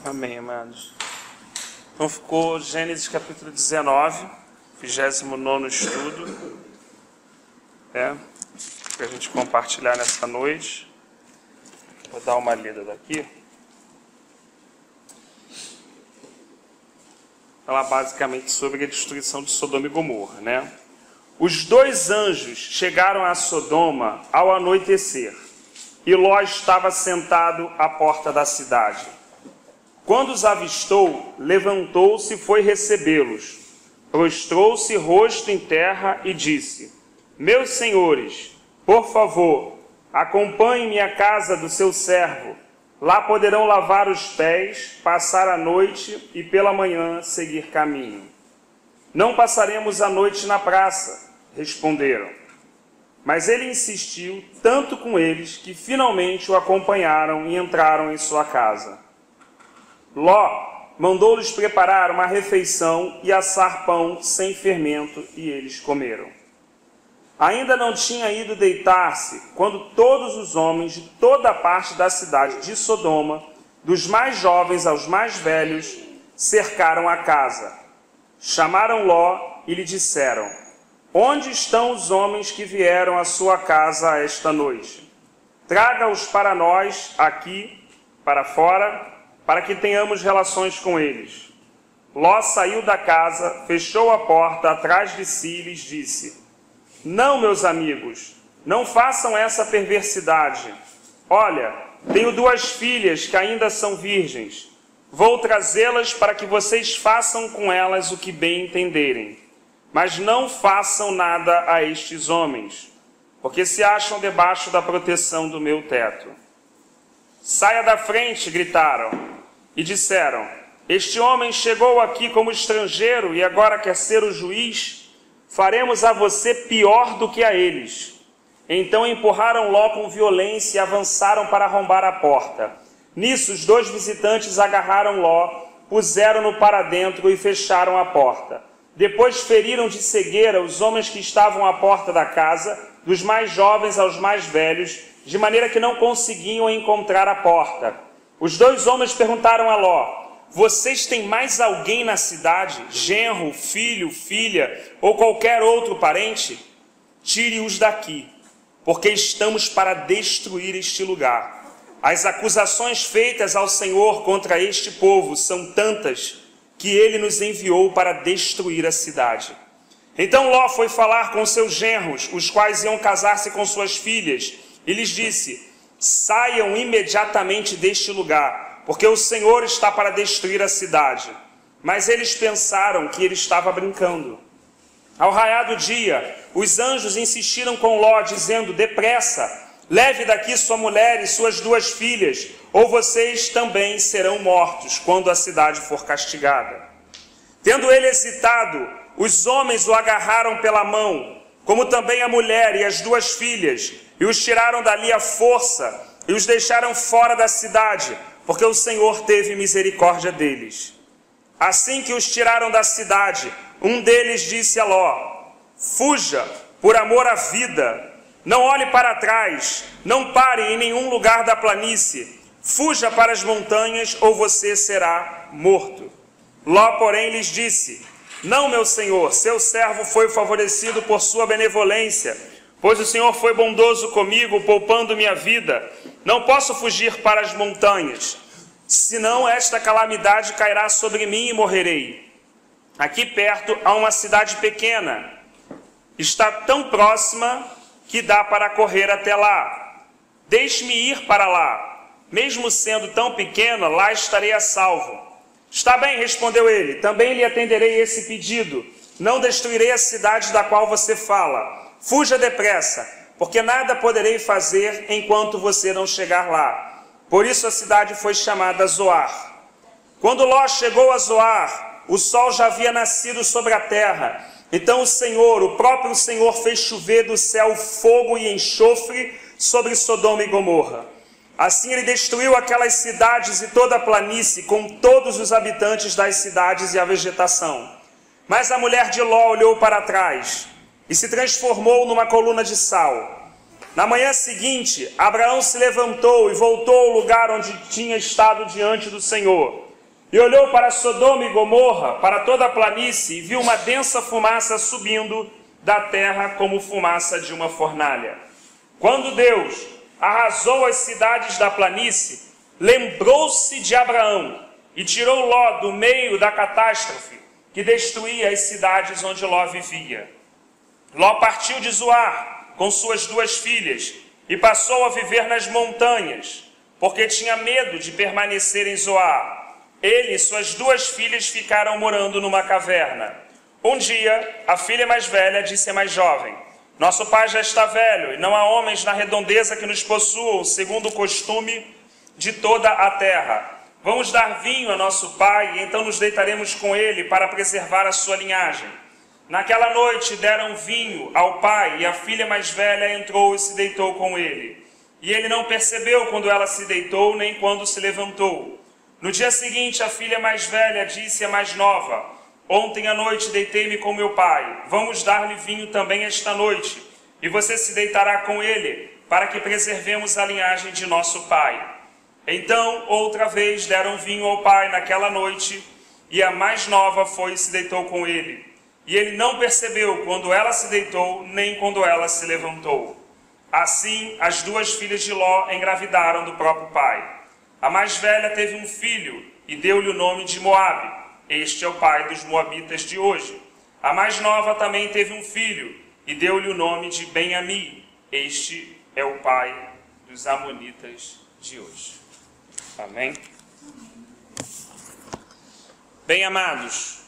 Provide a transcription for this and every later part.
Amém, amados. Então ficou Gênesis capítulo 19, 29º estudo, para a gente compartilhar nessa noite. Vou dar uma lida daqui. Falar basicamente sobre a destruição de Sodoma e Gomorra, né? Os dois anjos chegaram a Sodoma ao anoitecer, e Ló estava sentado à porta da cidade. Quando os avistou, levantou-se e foi recebê-los. Prostrou-se rosto em terra e disse: Meus senhores, por favor, acompanhem-me à casa do seu servo. Lá poderão lavar os pés, passar a noite e pela manhã seguir caminho. Não passaremos a noite na praça, responderam. Mas ele insistiu tanto com eles que finalmente o acompanharam e entraram em sua casa. Ló mandou-lhes preparar uma refeição e assar pão sem fermento, e eles comeram. Ainda não tinha ido deitar-se, quando todos os homens de toda a parte da cidade de Sodoma, dos mais jovens aos mais velhos, cercaram a casa. Chamaram Ló e lhe disseram: Onde estão os homens que vieram à sua casa esta noite? Traga-os para nós, aqui, para fora, para que tenhamos relações com eles. Ló saiu da casa, fechou a porta atrás de si e lhes disse: Não, meus amigos, não façam essa perversidade. Olha, tenho 2 filhas que ainda são virgens. Vou trazê-las para que vocês façam com elas o que bem entenderem. Mas não façam nada a estes homens, porque se acham debaixo da proteção do meu teto. Saia da frente, gritaram, e disseram: Este homem chegou aqui como estrangeiro e agora quer ser o juiz? Faremos a você pior do que a eles. Então empurraram Ló com violência e avançaram para arrombar a porta. Nisso, os 2 visitantes agarraram Ló, puseram-no para dentro e fecharam a porta. Depois feriram de cegueira os homens que estavam à porta da casa, dos mais jovens aos mais velhos, de maneira que não conseguiam encontrar a porta. Os 2 homens perguntaram a Ló: Vocês têm mais alguém na cidade, genro, filho, filha ou qualquer outro parente? Tire-os daqui, porque estamos para destruir este lugar. As acusações feitas ao Senhor contra este povo são tantas que ele nos enviou para destruir a cidade. Então Ló foi falar com seus genros, os quais iam casar-se com suas filhas, e lhes disse: Saiam imediatamente deste lugar, porque o Senhor está para destruir a cidade. Mas eles pensaram que ele estava brincando. Ao raiar do dia, os anjos insistiram com Ló, dizendo: Depressa, leve daqui sua mulher e suas 2 filhas, ou vocês também serão mortos quando a cidade for castigada. Tendo ele hesitado, os homens o agarraram pela mão, como também a mulher e as 2 filhas, e os tiraram dali à força e os deixaram fora da cidade, porque o Senhor teve misericórdia deles. Assim que os tiraram da cidade, um deles disse a Ló: Fuja, por amor à vida. Não olhe para trás, não pare em nenhum lugar da planície. Fuja para as montanhas, ou você será morto. Ló, porém, lhes disse: Não, meu senhor, seu servo foi favorecido por sua benevolência, pois o Senhor foi bondoso comigo, poupando minha vida. Não posso fugir para as montanhas, senão esta calamidade cairá sobre mim e morrerei. Aqui perto há uma cidade pequena, está tão próxima que dá para correr até lá. Deixe-me ir para lá, mesmo sendo tão pequena, lá estarei a salvo. Está bem, respondeu ele, também lhe atenderei esse pedido. Não destruirei a cidade da qual você fala. Fuja depressa, porque nada poderei fazer enquanto você não chegar lá. Por isso a cidade foi chamada Zoar. Quando Ló chegou a Zoar, o sol já havia nascido sobre a terra. Então o Senhor, o próprio Senhor, fez chover do céu fogo e enxofre sobre Sodoma e Gomorra. Assim ele destruiu aquelas cidades e toda a planície, com todos os habitantes das cidades e a vegetação. Mas a mulher de Ló olhou para trás e se transformou numa coluna de sal. Na manhã seguinte, Abraão se levantou e voltou ao lugar onde tinha estado diante do Senhor. E olhou para Sodoma e Gomorra, para toda a planície, e viu uma densa fumaça subindo da terra como fumaça de uma fornalha. Quando Deus arrasou as cidades da planície, lembrou-se de Abraão e tirou Ló do meio da catástrofe que destruía as cidades onde Ló vivia. Ló partiu de Zoar com suas 2 filhas e passou a viver nas montanhas, porque tinha medo de permanecer em Zoar. Ele e suas 2 filhas ficaram morando numa caverna. Um dia, a filha mais velha disse à mais jovem: nosso pai já está velho, e não há homens na redondeza que nos possuam, segundo o costume de toda a terra. Vamos dar vinho a nosso pai, e então nos deitaremos com ele para preservar a sua linhagem. Naquela noite deram vinho ao pai, e a filha mais velha entrou e se deitou com ele. E ele não percebeu quando ela se deitou, nem quando se levantou. No dia seguinte, a filha mais velha disse à mais nova: ontem à noite deitei-me com meu pai, vamos dar-lhe vinho também esta noite, e você se deitará com ele, para que preservemos a linhagem de nosso pai. Então, outra vez deram vinho ao pai naquela noite, e a mais nova foi e se deitou com ele. E ele não percebeu quando ela se deitou, nem quando ela se levantou. Assim, as 2 filhas de Ló engravidaram do próprio pai. A mais velha teve um filho e deu-lhe o nome de Moabe. Este é o pai dos moabitas de hoje. A mais nova também teve um filho e deu-lhe o nome de Ben-Ami. Este é o pai dos amonitas de hoje. Amém? Bem, amados,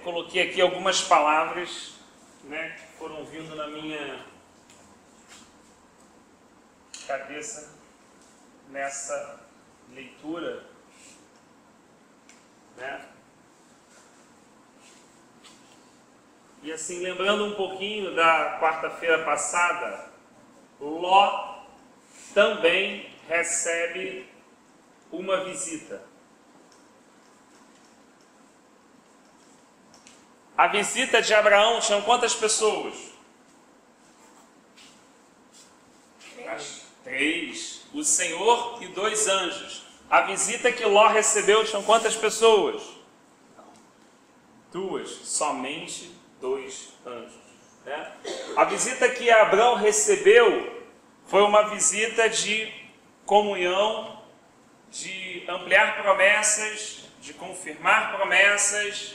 coloquei aqui algumas palavras, que foram vindo na minha cabeça nessa leitura, E assim, lembrando um pouquinho da quarta-feira passada, Ló também recebe uma visita. A visita de Abraão tinha quantas pessoas? 3. O Senhor e 2 anjos. A visita que Ló recebeu tinha quantas pessoas? 2. Somente 2 anjos. A visita que Abraão recebeu foi uma visita de comunhão, de ampliar promessas, de confirmar promessas,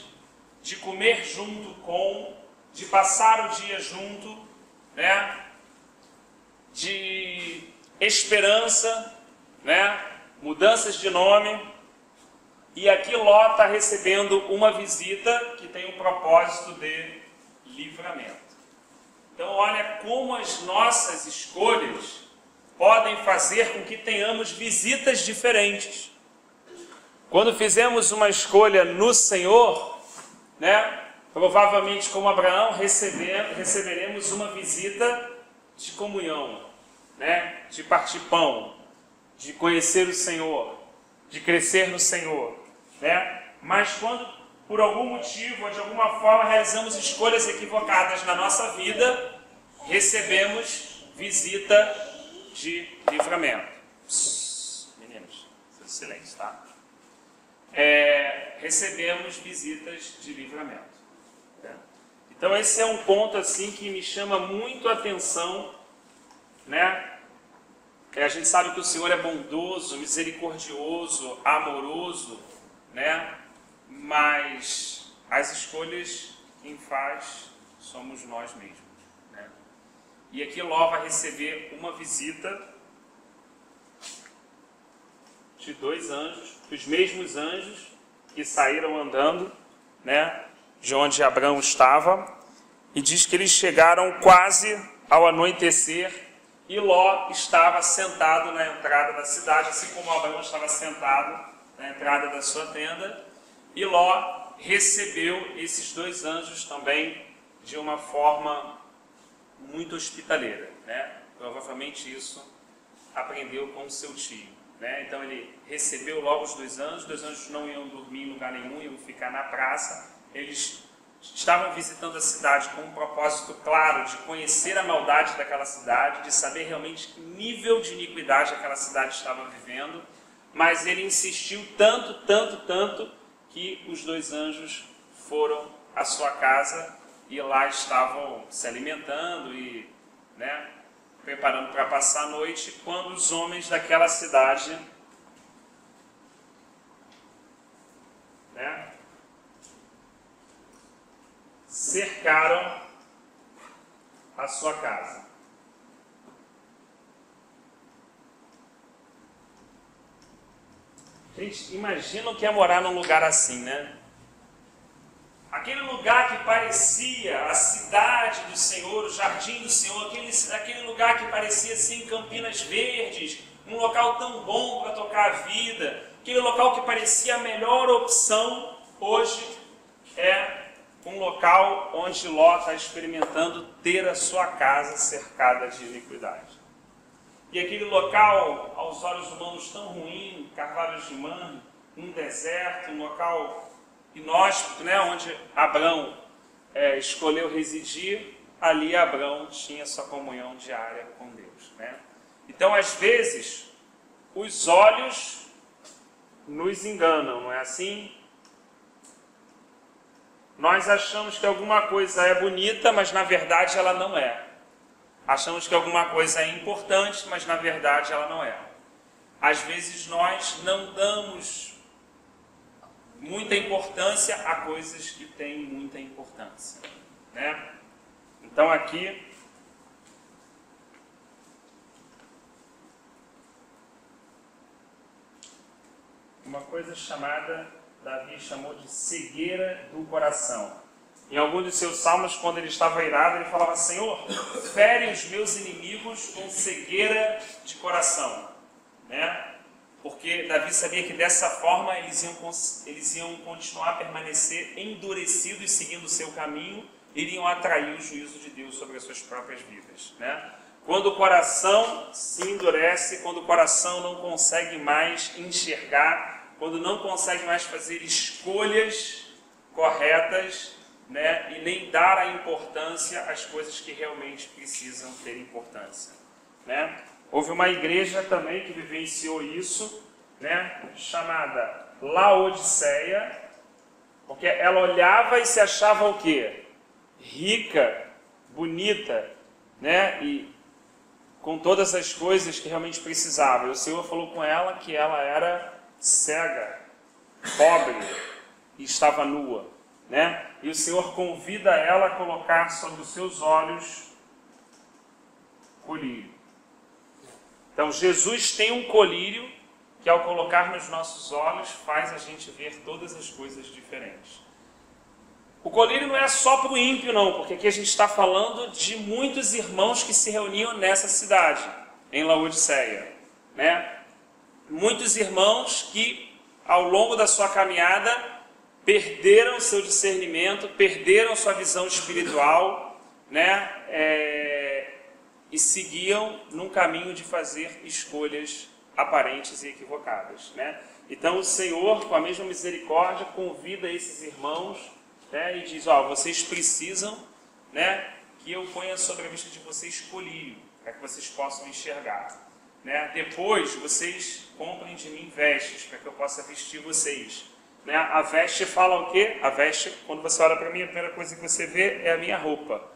de comer junto com, de passar o dia junto, de esperança, mudanças de nome. E aqui Ló está recebendo uma visita que tem o propósito de livramento. Então olha como as nossas escolhas podem fazer com que tenhamos visitas diferentes. Quando fizemos uma escolha no Senhor, provavelmente como Abraão, receberemos uma visita de comunhão, de partir pão, de conhecer o Senhor, de crescer no Senhor, Mas quando por algum motivo ou de alguma forma realizamos escolhas equivocadas na nossa vida, recebemos visita de livramento. Meninos, silêncio, tá? Recebemos visitas de livramento. Então esse é um ponto assim que me chama muito a atenção, A gente sabe que o Senhor é bondoso, misericordioso, amoroso, Mas as escolhas quem faz somos nós mesmos, E aqui Ló vai receber uma visita de 2 anjos, os mesmos anjos que saíram andando, de onde Abraão estava, e diz que eles chegaram quase ao anoitecer, e Ló estava sentado na entrada da cidade, assim como Abraão estava sentado na entrada da sua tenda, e Ló recebeu esses 2 anjos também de uma forma muito hospitaleira, Provavelmente isso aprendeu com o seu tio, Então ele recebeu logo os 2 anjos não iam dormir em lugar nenhum, iam ficar na praça. Eles estavam visitando a cidade com um propósito claro de conhecer a maldade daquela cidade, de saber realmente que nível de iniquidade aquela cidade estava vivendo, mas ele insistiu tanto, que os 2 anjos foram à sua casa e lá estavam se alimentando e, né, preparando para passar a noite, quando os homens daquela cidade, né, cercaram a sua casa. Gente, imagina o que é morar num lugar assim, né? Aquele lugar que parecia a cidade do Senhor, o jardim do Senhor, aquele lugar que parecia assim Campinas Verdes, um local tão bom para tocar a vida, aquele local que parecia a melhor opção, hoje é um local onde Ló está experimentando ter a sua casa cercada de iniquidade. E aquele local, aos olhos humanos, tão ruim, carvalhos de Mamre, um deserto, um local inóspito, né, onde Abrão escolheu residir, ali Abrão tinha sua comunhão diária com Deus, né? Então, às vezes, os olhos nos enganam, não é assim? Nós achamos que alguma coisa é bonita, mas na verdade ela não é. Achamos que alguma coisa é importante, mas na verdade ela não é. Às vezes nós não damos muita importância a coisas que têm muita importância, né? Então aqui uma coisa chamada, Davi chamou de cegueira do coração. Em algum dos seus salmos, quando ele estava irado, ele falava: Senhor, fere os meus inimigos com cegueira de coração, né? Porque Davi sabia que dessa forma eles iam continuar a permanecer endurecidos, seguindo o seu caminho, iriam atrair o juízo de Deus sobre as suas próprias vidas, né? Quando o coração se endurece, quando o coração não consegue mais enxergar, quando não consegue mais fazer escolhas corretas, né, e nem dar a importância às coisas que realmente precisam ter importância, né? Houve uma igreja também que vivenciou isso, né, chamada Laodiceia, porque ela olhava e se achava o quê? Rica, bonita, né, e com todas as coisas que realmente precisava. E o Senhor falou com ela que ela era cega, pobre e estava nua, né? E o Senhor convida ela a colocar sobre os seus olhos colírio. Então Jesus tem um colírio que, ao colocar nos nossos olhos, faz a gente ver todas as coisas diferentes. O colírio não é só para o ímpio, não, porque aqui a gente está falando de muitos irmãos que se reuniam nessa cidade, em Laodiceia, né? Muitos irmãos que, ao longo da sua caminhada, perderam seu discernimento, perderam sua visão espiritual, né? E seguiam num caminho de fazer escolhas aparentes e equivocadas, né? Então o Senhor, com a mesma misericórdia, convida esses irmãos, né, e diz: ó, vocês precisam, né, que eu ponha sobre a vista de vocês colírio, para que vocês possam enxergar, né? Depois vocês comprem de mim vestes, para que eu possa vestir vocês, né? A veste fala o quê? A veste, quando você olha para mim, a primeira coisa que você vê é a minha roupa.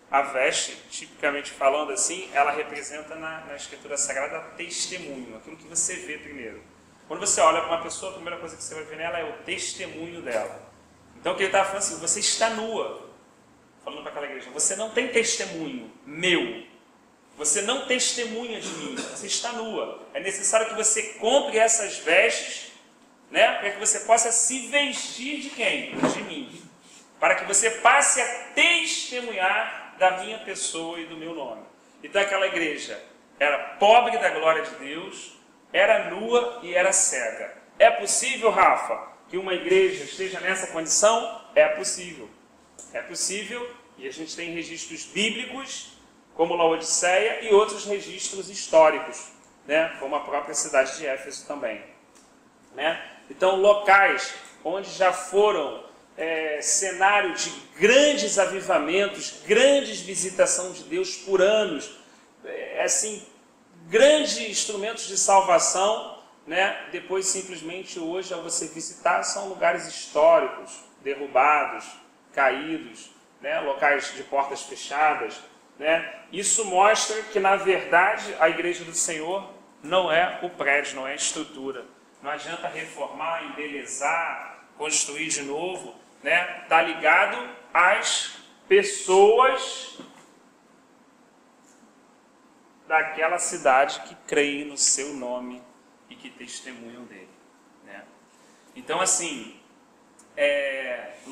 A veste, tipicamente falando assim, ela representa na Escritura Sagrada testemunho, aquilo que você vê primeiro. Quando você olha para uma pessoa, a primeira coisa que você vai ver nela é o testemunho dela. Então o que ele estava falando assim: você está nua, falando para aquela igreja, você não tem testemunho meu, você não testemunha de mim, você está nua. É necessário que você compre essas vestes, né, para que você possa se vestir de quem? De mim. Para que você passe a testemunhar da minha pessoa e do meu nome. Então aquela igreja era pobre da glória de Deus, era nua e era cega. É possível, Rafa, que uma igreja esteja nessa condição? É possível. É possível, e a gente tem registros bíblicos, como Laodiceia, e outros registros históricos, né, como a própria cidade de Éfeso também, né? Então locais onde já foram cenário de grandes avivamentos, grandes visitação de Deus por anos, assim, grandes instrumentos de salvação, né, depois simplesmente hoje, ao você visitar, são lugares históricos, derrubados, caídos, né, locais de portas fechadas, né? Isso mostra que, na verdade, a Igreja do Senhor não é o prédio, não é a estrutura. Não adianta reformar, embelezar, construir de novo, né? Está ligado às pessoas daquela cidade que creem no seu nome e que testemunham dele, né? Então, assim,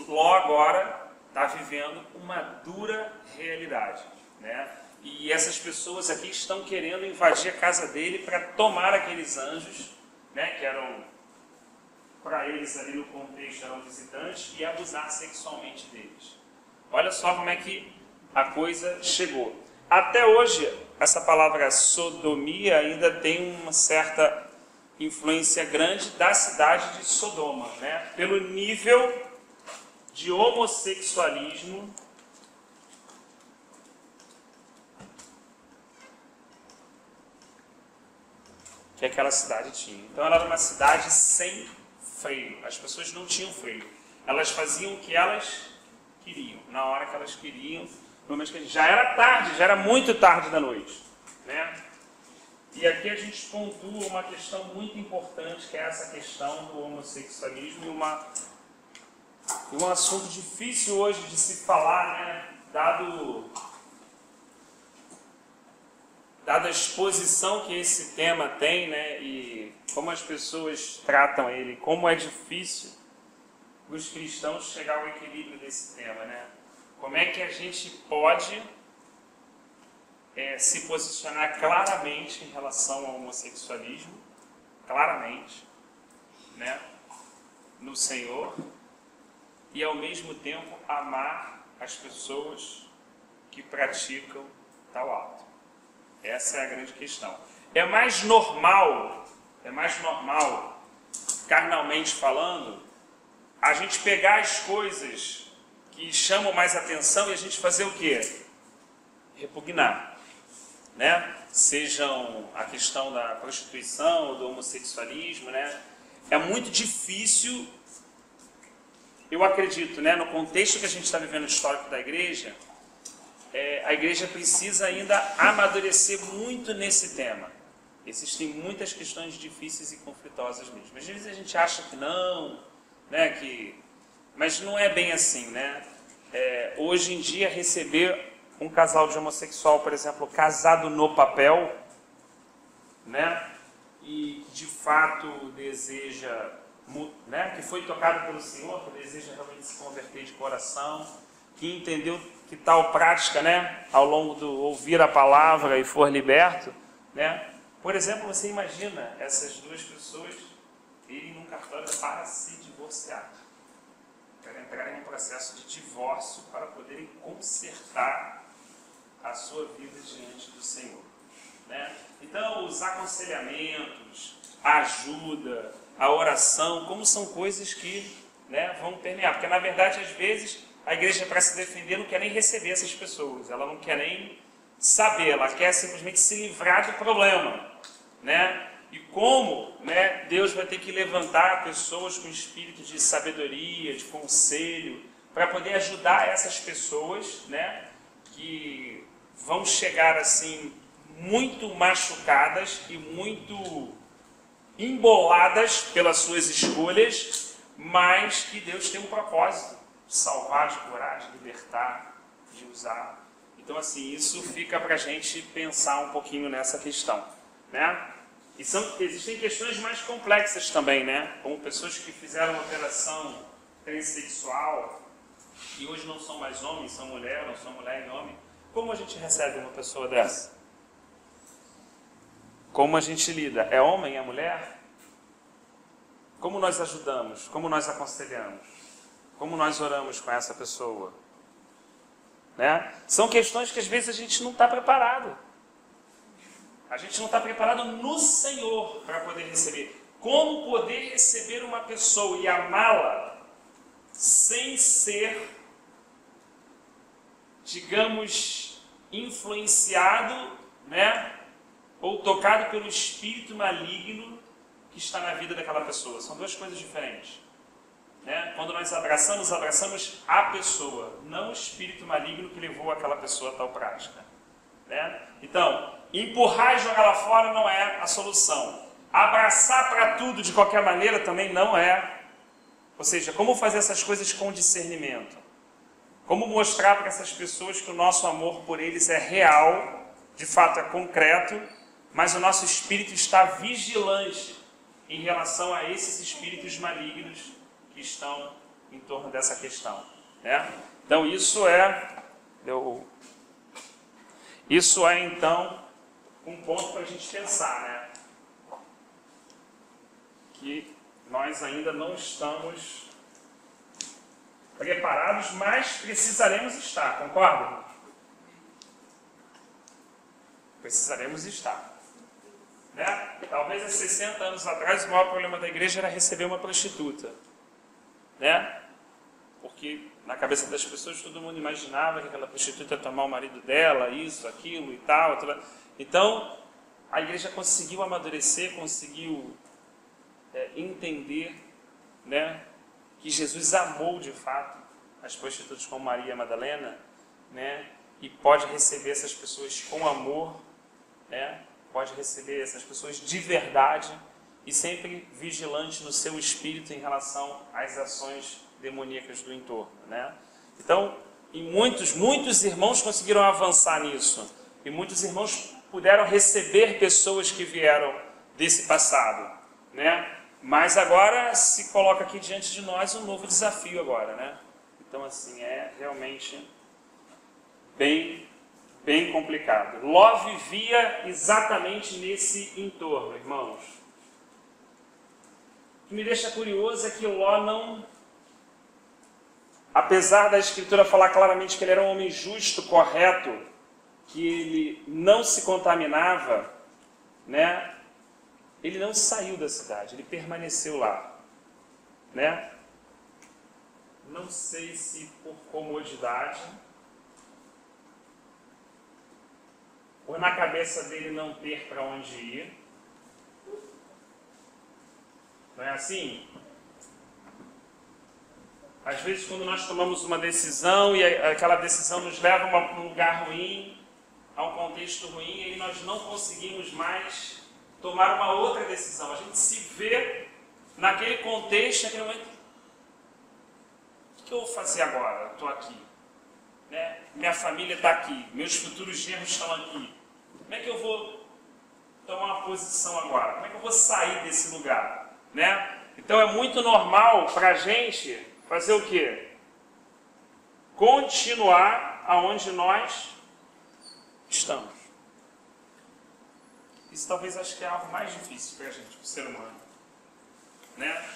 Ló agora está vivendo uma dura realidade, né? E essas pessoas aqui estão querendo invadir a casa dele para tomar aqueles anjos, né, que eram, para eles ali no contexto, eram visitantes, e abusar sexualmente deles. Olha só como é que a coisa chegou. Até hoje, essa palavra sodomia ainda tem uma certa influência grande da cidade de Sodoma, né? Pelo nível de homossexualismo que aquela cidade tinha. Então ela era uma cidade sem freio. As pessoas não tinham freio. Elas faziam o que elas queriam, na hora que elas queriam, no momento que já era tarde, já era muito tarde da noite, né? E aqui a gente pontua uma questão muito importante, que é essa questão do homossexualismo, e um assunto difícil hoje de se falar, né? Dada a exposição que esse tema tem, né? E como as pessoas tratam ele, como é difícil os cristãos chegar ao equilíbrio desse tema, né? Como é que a gente pode se posicionar claramente em relação ao homossexualismo, claramente, né, no Senhor, e ao mesmo tempo amar as pessoas que praticam tal ato. Essa é a grande questão. É mais normal, carnalmente falando, a gente pegar as coisas que chamam mais atenção e a gente fazer o quê? Repugnar, né? Sejam a questão da prostituição ou do homossexualismo, né? É muito difícil, eu acredito, né? No contexto que a gente está vivendo histórico da igreja, a igreja precisa ainda amadurecer muito nesse tema. Existem muitas questões difíceis e conflitosas mesmo. Às vezes a gente acha que não, né? Mas não é bem assim, né? Hoje em dia, receber um casal de homossexual, por exemplo, casado no papel, né? E de fato deseja, né? Que foi tocado pelo Senhor, que deseja realmente se converter de coração, que entendeu que tal prática, né? Ao longo do ouvir a palavra e for liberto, né? Por exemplo, você imagina essas duas pessoas irem num cartório para se divorciar, para entrar em um processo de divórcio para poderem consertar a sua vida diante do Senhor, né? Então, os aconselhamentos, a ajuda, a oração, como são coisas que, né, vão permear, porque na verdade, às vezes, a igreja, para se defender, não quer nem receber essas pessoas, ela não quer nem saber, ela quer simplesmente se livrar do problema, né? E como, né, Deus vai ter que levantar pessoas com espírito de sabedoria, de conselho, para poder ajudar essas pessoas, né, que vão chegar assim muito machucadas e muito emboladas pelas suas escolhas, mas que Deus tem um propósito de salvar, de curar, de libertar, de usar. Então, assim, isso fica para a gente pensar um pouquinho nessa questão, né? E existem questões mais complexas também, né? Como pessoas que fizeram uma operação transexual e hoje não são mais homens, são mulher, não são mulher e homem. Como a gente recebe uma pessoa dessa? Como a gente lida? É homem, é mulher? Como nós ajudamos? Como nós aconselhamos? Como nós oramos com essa pessoa? Né? São questões que às vezes a gente não está preparado. A gente não está preparado no Senhor para poder receber. Como poder receber uma pessoa e amá-la sem ser, digamos, influenciado, né, ou tocado pelo espírito maligno que está na vida daquela pessoa. São duas coisas diferentes. Né? Quando nós abraçamos a pessoa, não o espírito maligno que levou aquela pessoa a tal prática. Né? Então, empurrar e jogar lá fora não é a solução. Abraçar para tudo de qualquer maneira também não é. Ou seja, como fazer essas coisas com discernimento? Como mostrar para essas pessoas que o nosso amor por eles é real, de fato é concreto, mas o nosso espírito está vigilante em relação a esses espíritos malignos que estão em torno dessa questão. Né? Então isso é então um ponto para a gente pensar, né? Que nós ainda não estamos preparados, mas precisaremos estar, concorda? Precisaremos estar. Né? Talvez há 60 anos atrás o maior problema da igreja era receber uma prostituta. Né? Porque na cabeça das pessoas todo mundo imaginava que aquela prostituta ia tomar o marido dela, isso, aquilo e tal. Então, a igreja conseguiu amadurecer, conseguiu entender, né, que Jesus amou de fato as prostitutas como Maria Madalena, né, e pode receber essas pessoas com amor, né, pode receber essas pessoas de verdade e sempre vigilante no seu espírito em relação às ações demoníacas do entorno. Né? Então, e muitos irmãos conseguiram avançar nisso, e muitos irmãos puderam receber pessoas que vieram desse passado, né? Mas agora se coloca aqui diante de nós um novo desafio agora, né? Então, assim, é realmente bem complicado. Ló vivia exatamente nesse entorno, irmãos. O que me deixa curioso é que Ló não... Apesar da Escritura falar claramente que ele era um homem justo, correto, que ele não se contaminava, né? Ele não saiu da cidade, ele permaneceu lá, né? Não sei se por comodidade, ou na cabeça dele não ter para onde ir. Não é assim? Às vezes, quando nós tomamos uma decisão e aquela decisão nos leva a um lugar ruim, a um contexto ruim, e aí nós não conseguimos mais tomar uma outra decisão. A gente se vê naquele contexto, naquele momento. O que eu vou fazer agora? Estou aqui. Né? Minha família está aqui. Meus futuros genros estão aqui. Como é que eu vou tomar uma posição agora? Como é que eu vou sair desse lugar? Né? Então é muito normal para a gente fazer o quê? Continuar aonde nós estamos. Isso talvez acho que é algo mais difícil para a gente, para o ser humano. Né?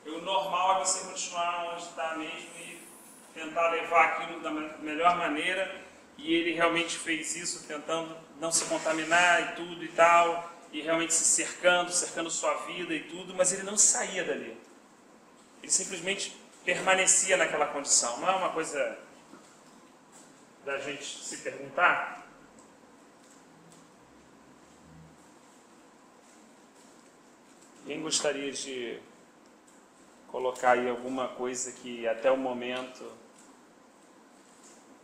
O normal é você continuar onde está mesmo e tentar levar aquilo da melhor maneira, e ele realmente fez isso, tentando não se contaminar e tudo e tal, e realmente se cercando sua vida e tudo, mas ele não saía dali. Ele simplesmente permanecia naquela condição. Não é uma coisa da gente se perguntar? Quem gostaria de colocar aí alguma coisa que até o momento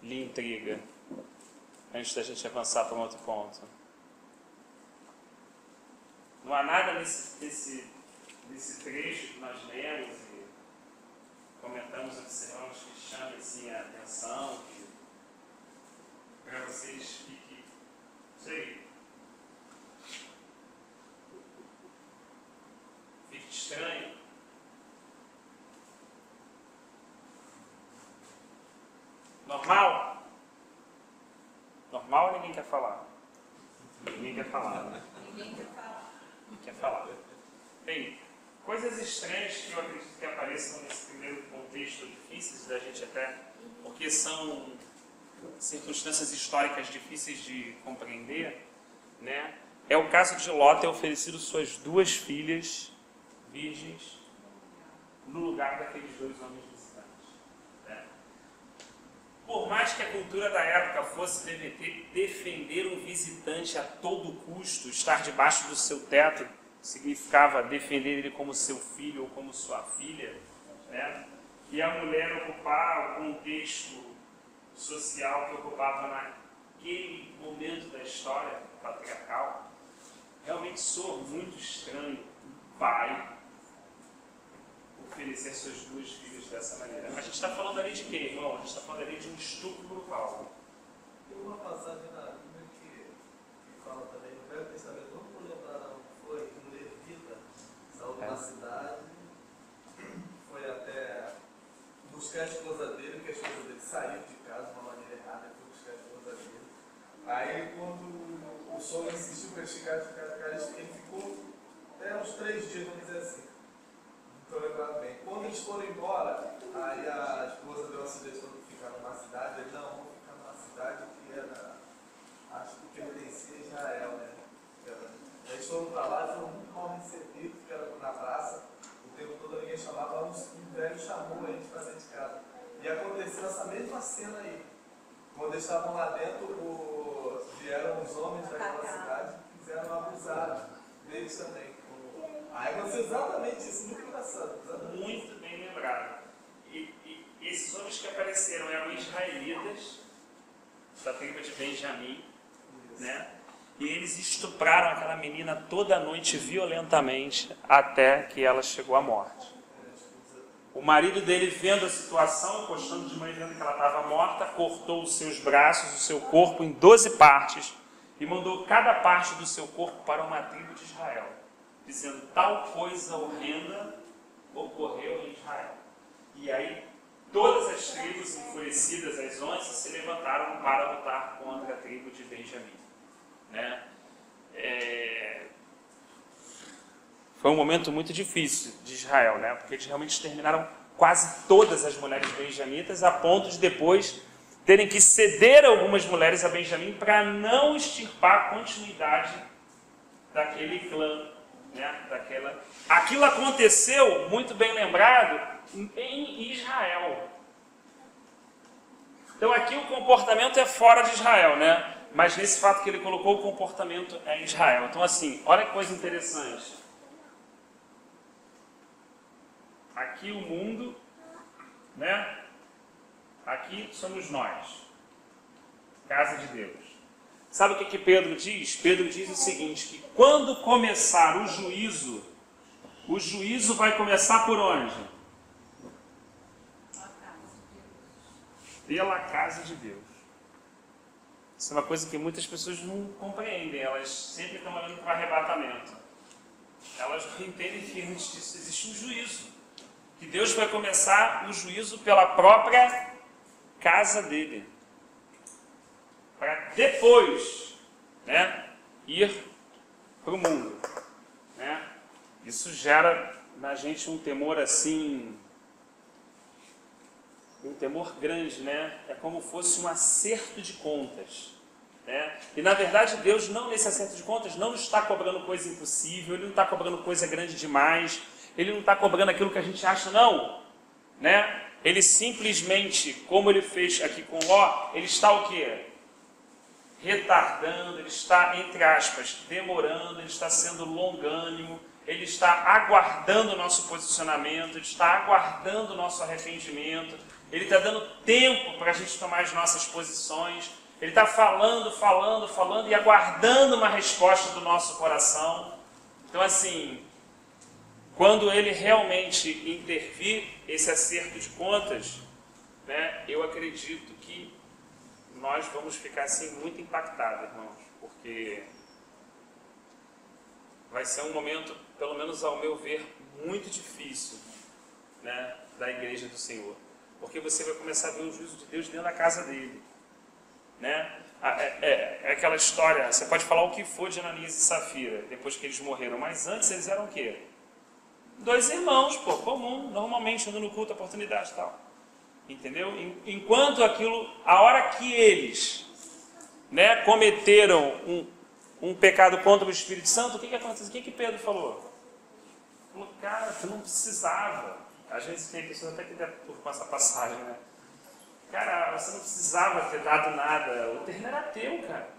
lhe intriga, antes da gente avançar para um outro ponto? Não há nada nesse trecho que nós lemos e comentamos, observamos, que chame assim a atenção, para vocês fiquem, sei, fique estranho. Normal? Normal ninguém quer falar. Ninguém quer falar, né? Ninguém quer falar. Quer falar. Bem, coisas estranhas que eu acredito que apareçam nesse primeiro contexto, difíceis da gente até, porque são circunstâncias históricas difíceis de compreender, né? É o caso de Ló ter oferecido suas 2 filhas virgens no lugar daqueles 2 homens visitantes. Né? Por mais que a cultura da época fosse defender um visitante a todo custo, estar debaixo do seu teto, significava defender ele como seu filho ou como sua filha, né? E a mulher ocupar o contexto social que ocupava naquele momento da história patriarcal, realmente soa muito estranho um pai oferecer suas duas filhas dessa maneira. Mas a gente está falando ali de quê, irmão? A gente está falando ali de um estupro grupal. Tem uma passagem na Bíblia que fala também, no Velho Testamento, não vou lembrar não, foi um levita, saiu de uma cidade, foi até buscar a esposa dele, porque a esposa dele saiu de casa de uma maneira errada, foi buscar a esposa dele. Aí quando o sogro insistiu para ele ficar, ele ficou até uns 3 dias, vamos dizer assim. Não estou lembrado bem. Quando eles foram embora, aí a esposa deu uma sugestão de ficar numa cidade, ele não, vamos ficar numa cidade que era, acho que pertencia a Israel, né? Eles foram para lá e foram muito mal recebidos, que era na praça, o tempo todo ninguém chamava, um velho chamou eles para dentro de casa. E aconteceu essa mesma cena aí. Quando eles estavam lá dentro, vieram os homens daquela cidade e quiseram abusar deles também. Aí aconteceu exatamente isso, muito engraçado. Muito bem lembrado. E esses homens que apareceram eram israelitas, da tribo de Benjamim, né? E eles estupraram aquela menina toda a noite violentamente até que ela chegou à morte. O marido dele, vendo a situação, acostando de manhã, vendo que ela estava morta, cortou os seus braços, o seu corpo em 12 partes e mandou cada parte do seu corpo para uma tribo de Israel, dizendo: tal coisa horrenda ocorreu em Israel. E aí todas as tribos enfurecidas, as 11, se levantaram para lutar contra a tribo de Benjamim, né? Foi um momento muito difícil de Israel, né? Porque eles realmente exterminaram quase todas as mulheres benjamitas, a ponto de depois terem que ceder algumas mulheres a Benjamim para não extirpar a continuidade daquele clã, né? Aquilo aconteceu, muito bem lembrado, em Israel. Então aqui o comportamento é fora de Israel, né? Mas nesse fato que ele colocou, o comportamento é em Israel. Então assim, olha que coisa interessante. Aqui o mundo, né? Aqui somos nós, casa de Deus. Sabe o que Pedro diz? Pedro diz o seguinte, que quando começar o juízo vai começar por onde? Pela casa de Deus. Isso é uma coisa que muitas pessoas não compreendem, elas sempre estão olhando para o arrebatamento. Elas não entendem que antes disso existe um juízo. Que Deus vai começar o juízo pela própria casa dele. Para depois, né, ir para o mundo. Né? Isso gera na gente um temor assim, um temor grande, né? É como fosse um acerto de contas. Né? E na verdade Deus, não nesse acerto de contas, não está cobrando coisa impossível, Ele não está cobrando coisa grande demais, Ele não está cobrando aquilo que a gente acha, não. Né? Ele simplesmente, como Ele fez aqui com Ló, Ele está o quê? Retardando, Ele está, entre aspas, demorando, Ele está sendo longânimo, Ele está aguardando o nosso posicionamento, Ele está aguardando o nosso arrependimento, Ele está dando tempo para a gente tomar as nossas posições, Ele está falando e aguardando uma resposta do nosso coração. Então assim, quando Ele realmente intervir esse acerto de contas, né, eu acredito que nós vamos ficar assim muito impactados, irmãos, porque vai ser um momento, pelo menos ao meu ver, muito difícil, né, da igreja do Senhor, porque você vai começar a ver o juízo de Deus dentro da casa dele, né? É aquela história, você pode falar o que for de Ananias e Safira depois que eles morreram, mas antes eles eram o quê? 2 irmãos, pô, comum, normalmente andando no culto, oportunidade e tal. Entendeu? Enquanto aquilo, a hora que eles, né, cometeram um pecado contra o Espírito Santo, o que aconteceu? O que Pedro falou? Falou, cara, você não precisava. Às vezes tem pessoas até que com essa passagem, né? Cara, você não precisava ter dado nada. O terreno era teu, cara.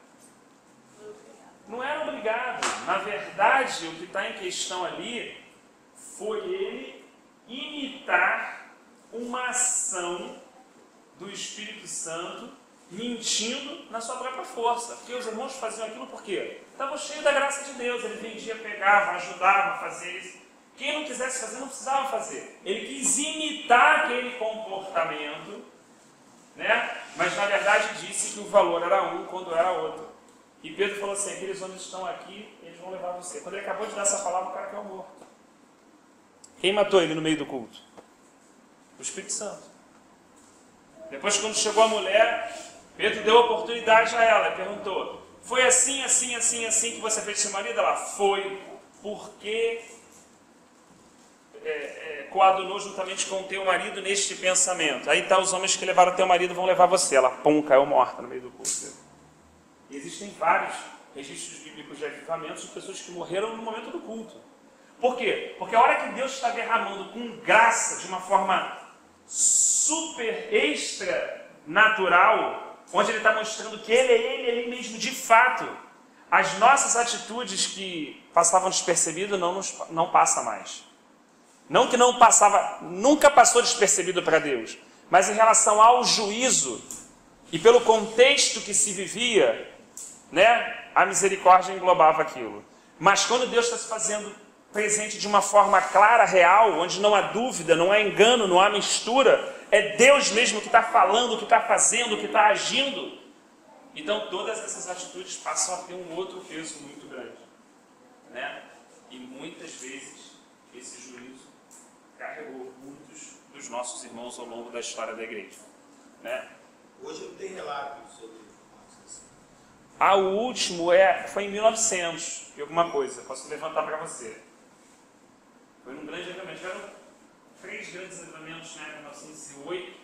Não era obrigado. Na verdade, o que está em questão ali foi ele imitar uma ação do Espírito Santo mentindo na sua própria força. Porque os irmãos faziam aquilo por quê? Estavam cheios da graça de Deus. Ele vendia, pegava, ajudava a fazer isso. Quem não quisesse fazer, não precisava fazer. Ele quis imitar aquele comportamento, né? Mas na verdade disse que o valor era um quando era outro. E Pedro falou assim, aqueles homens estão aqui, eles vão levar você. Quando ele acabou de dar essa palavra, o cara caiu morto. Quem matou ele no meio do culto? O Espírito Santo. Depois, quando chegou a mulher, Pedro deu oportunidade a ela e perguntou, foi assim, assim, assim, assim que você fez seu marido? Ela, foi, porque coadunou juntamente com o teu marido neste pensamento. Aí tá os homens que levaram teu marido vão levar você. Ela, pum, caiu morta no meio do culto. E existem vários registros bíblicos de avivamentos de pessoas que morreram no momento do culto. Por quê? Porque a hora que Deus está derramando com graça, de uma forma super extra natural, onde Ele está mostrando que Ele é Ele mesmo de fato, as nossas atitudes que passavam despercebido não passa mais. Não que não passava, nunca passou despercebido para Deus, mas em relação ao juízo e pelo contexto que se vivia, né, a misericórdia englobava aquilo. Mas quando Deus está se fazendo presente de uma forma clara, real, onde não há dúvida, não há engano, não há mistura, é Deus mesmo que está falando, que está fazendo, que está agindo. Então todas essas atitudes passam a ter um outro peso muito grande, né? E muitas vezes esse juízo carregou muitos dos nossos irmãos ao longo da história da igreja, né? Hoje não tem relato sobre isso. O último foi em 1900 e alguma coisa, posso levantar para você. Foi num grande avivamento, tiveram 3 grandes avivamentos, né, em 1908,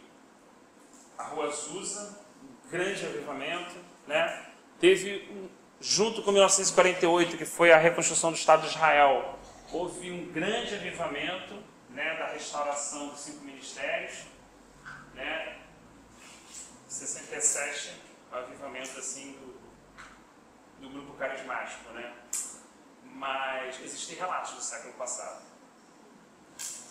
a Rua Azusa, um grande avivamento, né? Teve, junto com 1948, que foi a reconstrução do Estado de Israel, houve um grande avivamento, né, da restauração dos 5 ministérios, né? 67, o avivamento assim do grupo carismático, né? Mas existem relatos do século passado,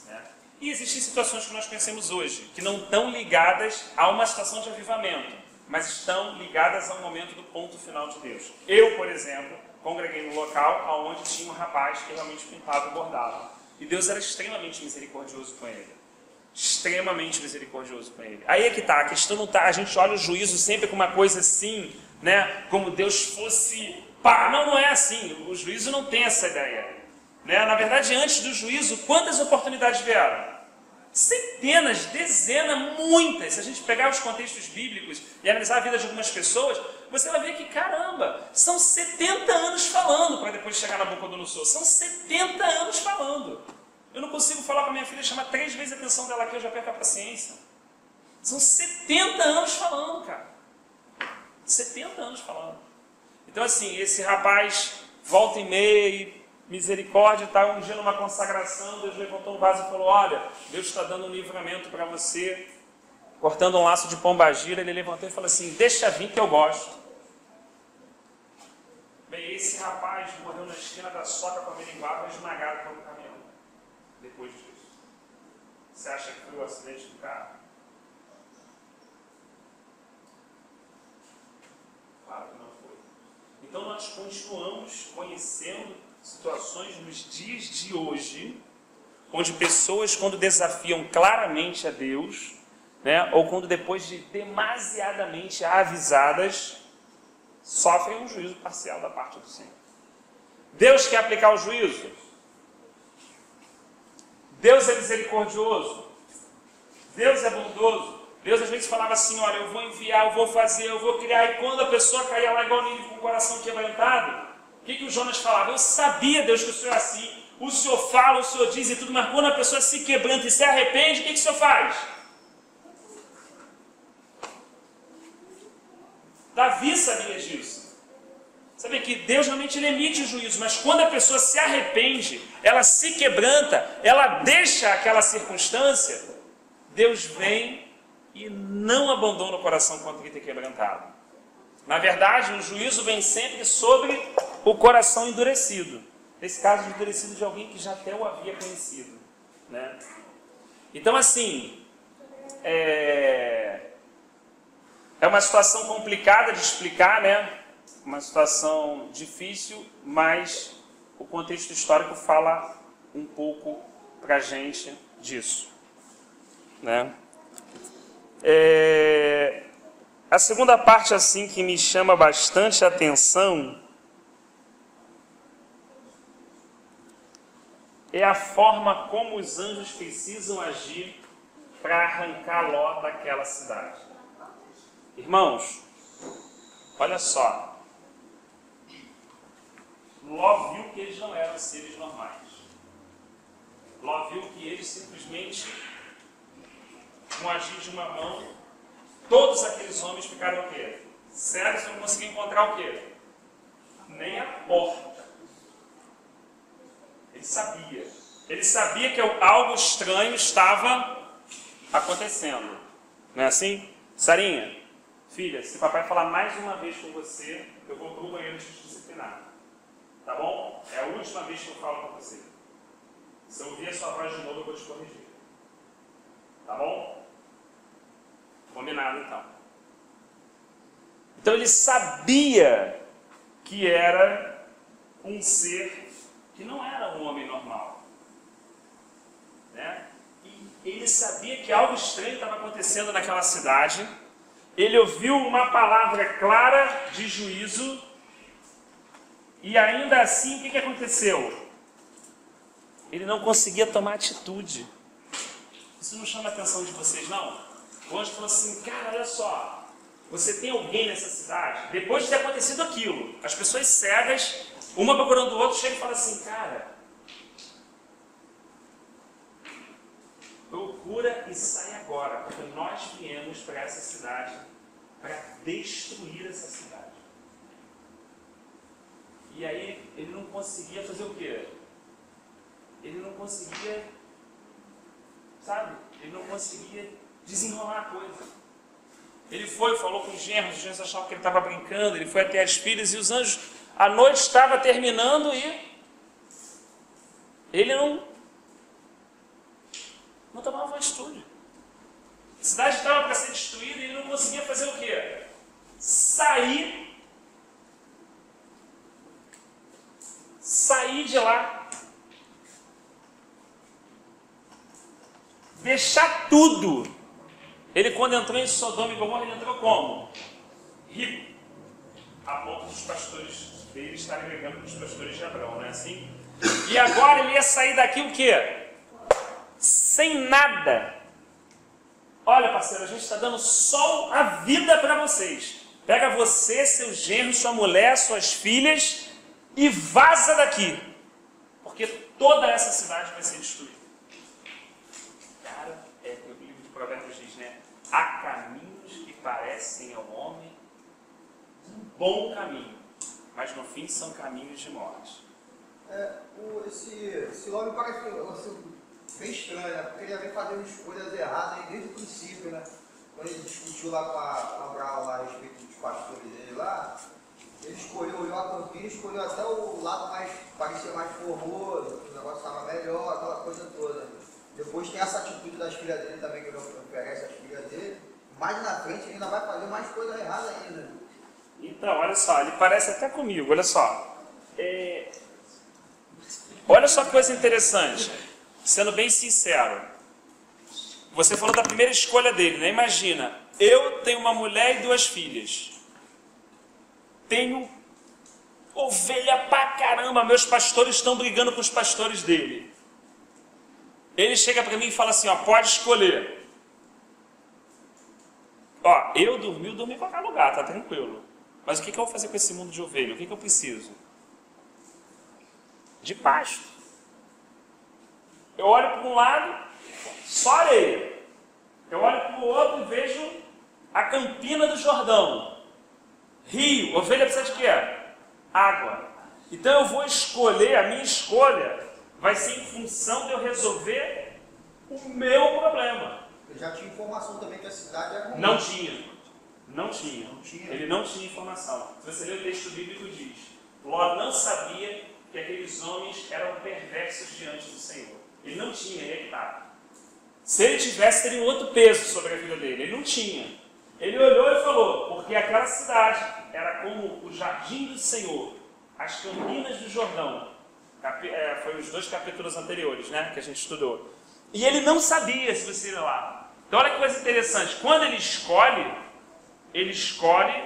né? E existem situações que nós conhecemos hoje, que não estão ligadas a uma situação de avivamento, mas estão ligadas ao momento do ponto final de Deus. Eu, por exemplo, congreguei no local onde tinha um rapaz que realmente pintava e bordava. E Deus era extremamente misericordioso com ele. Extremamente misericordioso com ele. Aí é que está, a questão não está, a gente olha o juízo sempre com uma coisa assim, né? Como Deus fosse, pá, não é assim, o juízo não tem essa ideia, né? Na verdade, antes do juízo, quantas oportunidades vieram? Centenas, dezenas, muitas. Se a gente pegar os contextos bíblicos e analisar a vida de algumas pessoas, você vai ver que, caramba, são 70 anos falando para depois chegar na Nabucodonosor. São 70 anos falando. Eu não consigo falar com a minha filha, chamar 3 vezes a atenção dela aqui, eu já perco a paciência. São 70 anos falando, cara. 70 anos falando. Então, assim, esse rapaz volta e meia, misericórdia, está um dia numa consagração, Deus levantou um vaso e falou, olha, Deus está dando um livramento para você, cortando um laço de pombagira. Ele levantou e falou assim, deixa vir que eu gosto. Bem, esse rapaz morreu na esquina da soca com a melinguava esmagado pelo caminhão. Depois disso. Você acha que foi o acidente do carro? Claro que não foi. Então nós continuamos conhecendo situações nos dias de hoje, onde pessoas, quando desafiam claramente a Deus, né, ou quando depois de demasiadamente avisadas, sofrem um juízo parcial da parte do Senhor. Deus quer aplicar o juízo? Deus é misericordioso? Deus é bondoso? Deus às vezes falava assim, olha, eu vou enviar, eu vou fazer, eu vou criar, e quando a pessoa caía lá igual Nínive com o coração quebrantado, o que o Jonas falava? Eu sabia, Deus, que o Senhor é assim, o Senhor fala, o Senhor diz e tudo, mas quando a pessoa se quebranta e se arrepende, o que o Senhor faz? Davi sabia disso. Sabe que Deus realmente emite o juízo, mas quando a pessoa se arrepende, ela se quebranta, ela deixa aquela circunstância, Deus vem e não abandona o coração contrito e quebrantado. Na verdade, o juízo vem sempre sobre o coração endurecido. Nesse caso, endurecido de alguém que já até o havia conhecido, né? Então, assim, é uma situação complicada de explicar, né? Uma situação difícil, mas o contexto histórico fala um pouco para a gente disso, né? A segunda parte, assim, que me chama bastante a atenção é a forma como os anjos precisam agir para arrancar Ló daquela cidade. Irmãos, olha só. Ló viu que eles não eram seres normais. Ló viu que eles simplesmente, com o agir de uma mão, todos aqueles homens ficaram o quê? Cegos, não conseguiam encontrar o quê? Nem a porta. Ele sabia. Ele sabia que algo estranho estava acontecendo. Não é assim? Sarinha, filha, se papai falar mais uma vez com você, eu vou para o banheiro te disciplinar. Tá bom? É a última vez que eu falo com você. Se eu ouvir a sua voz de novo, eu vou te corrigir. Tá bom? Combinado, então. Então ele sabia que era um ser que não era um homem normal, né? E ele sabia que algo estranho estava acontecendo naquela cidade. Ele ouviu uma palavra clara de juízo e ainda assim o que aconteceu? Ele não conseguia tomar atitude. Isso não chama a atenção de vocês, não? O anjo falou assim, cara, olha só, você tem alguém nessa cidade? Depois de ter acontecido aquilo, as pessoas cegas, uma procurando o outro, chega e fala assim, cara, procura e sai agora, porque nós viemos para essa cidade para destruir essa cidade. E aí ele não conseguia fazer o quê? Ele não conseguia, sabe? Ele não conseguia desenrolar a coisa. Ele foi, falou com os genros achavam que ele estava brincando, ele foi até as filhas e os anjos, a noite estava terminando e ele não tomava uma atitude. A cidade estava para ser destruída e ele não conseguia fazer o quê? Sair de lá. Deixar tudo. Ele, quando entrou em Sodoma e Gomorra, ele entrou como? Rico. A ponto dos pastores dele estarem brigando com os pastores de Abraão, não é assim? E agora ele ia sair daqui o quê? Sem nada. Olha, parceiro, a gente está dando só a vida para vocês. Pega você, seu genro, sua mulher, suas filhas e vaza daqui. Porque toda essa cidade vai ser destruída. Cara, o livro de Provérbios diz, né? Há caminhos que parecem ao homem um bom caminho, mas no fim são caminhos de morte. Esse Ló me parece bem estranho, né? Porque ele já vem fazendo escolhas erradas desde o princípio, né? Quando ele discutiu lá com Abraão lá a respeito dos pastores dele lá, ele olhou a campina, escolheu até o lado mais, parecia mais formoso, o negócio estava melhor, aquela coisa toda. Depois tem essa atitude das filhas dele também, que ele oferece às filhas dele. Mais na frente ele ainda vai fazer mais coisa errada ainda. Então, olha só, ele parece até comigo, olha só. Olha só que coisa interessante, sendo bem sincero. Você falou da primeira escolha dele, né? Imagina, eu tenho uma mulher e 2 filhas. Tenho ovelha pra caramba, meus pastores estão brigando com os pastores dele. Ele chega para mim e fala assim, ó, pode escolher. Ó, eu dormi em qualquer lugar, tá tranquilo. Mas o que eu vou fazer com esse mundo de ovelha? O que eu preciso? De pasto. Eu olho para um lado, só areia. Eu olho para o outro e vejo a campina do Jordão. Rio, ovelha precisa de quê? Água. Então eu vou escolher, a minha escolha vai ser em função de eu resolver o meu problema. Eu já tinha informação também que a cidade era ruim. Não tinha. Não tinha. Ele não tinha informação. Se você ler o texto bíblico, diz: Ló não sabia que aqueles homens eram perversos diante do Senhor. Ele não tinha, ele estava. Se ele tivesse, teria um outro peso sobre a vida dele. Ele não tinha. Ele olhou e falou, porque aquela cidade era como o jardim do Senhor, as campinas do Jordão. Foi os 2 capítulos anteriores, né, que a gente estudou. E ele não sabia, se você ir lá. Então olha que coisa interessante. Quando ele escolhe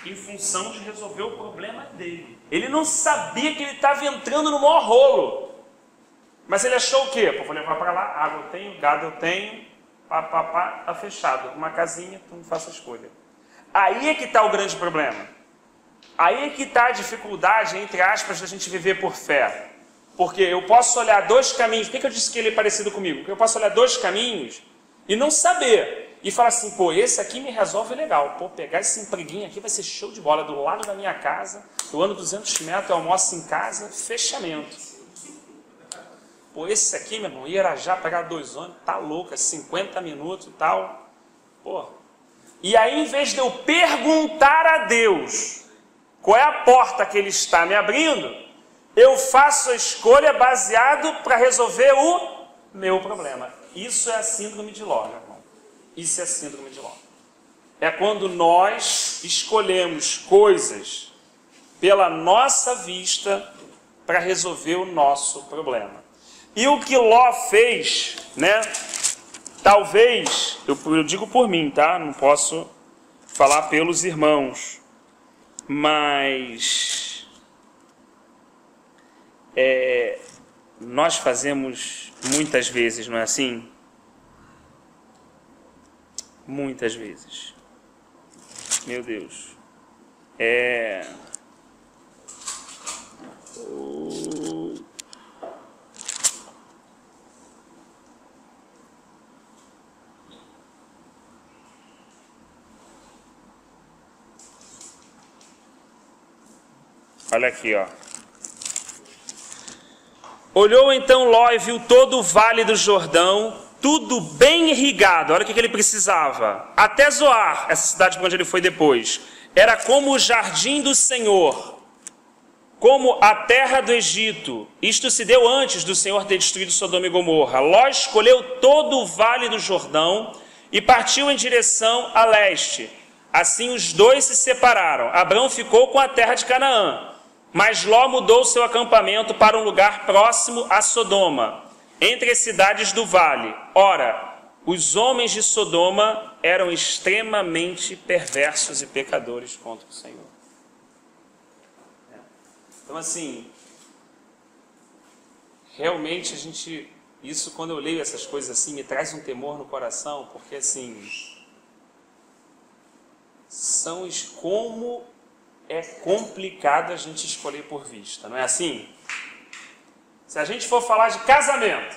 em função de resolver o problema dele. Ele não sabia que ele estava entrando no maior rolo. Mas ele achou o quê? Pô, vou levar para lá, água eu tenho, gado eu tenho, tá fechado. Uma casinha, tu não faça a escolha. Aí é que está o grande problema. Aí é que está a dificuldade, entre aspas, da gente viver por fé. Porque eu posso olhar 2 caminhos. Por que eu disse que ele é parecido comigo? Porque eu posso olhar 2 caminhos e não saber. E falar assim, pô, esse aqui me resolve legal. Pô, pegar esse empreguinho aqui vai ser show de bola. Do lado da minha casa, eu ando 200 metros, eu almoço em casa, fechamento. Pô, esse aqui, meu irmão, Irajá, pegar 2 ônibus, tá louco, é 50 minutos e tal. Pô. E aí, em vez de eu perguntar a Deus qual é a porta que Ele está me abrindo, eu faço a escolha baseado para resolver o meu problema. Isso é a síndrome de Ló, meu irmão. Isso é a síndrome de Ló. É quando nós escolhemos coisas pela nossa vista para resolver o nosso problema. E o que Ló fez, né? Talvez, eu digo por mim, tá? Não posso falar pelos irmãos, mas nós fazemos muitas vezes, não é assim? Muitas vezes. Meu Deus. Olha aqui, ó. Olhou então Ló e viu todo o vale do Jordão, tudo bem irrigado. Olha o que ele precisava. Até Zoar, essa cidade para onde ele foi depois, era como o jardim do Senhor, como a terra do Egito. Isto se deu antes do Senhor ter destruído Sodoma e Gomorra. Ló escolheu todo o vale do Jordão e partiu em direção a leste. Assim os 2 se separaram. Abrão ficou com a terra de Canaã, mas Ló mudou seu acampamento para um lugar próximo a Sodoma, entre as cidades do vale. Ora, os homens de Sodoma eram extremamente perversos e pecadores contra o Senhor. Então, assim, realmente isso quando eu leio essas coisas assim, me traz um temor no coração, porque assim, como é complicado a gente escolher por vista, não é assim? Se a gente for falar de casamento,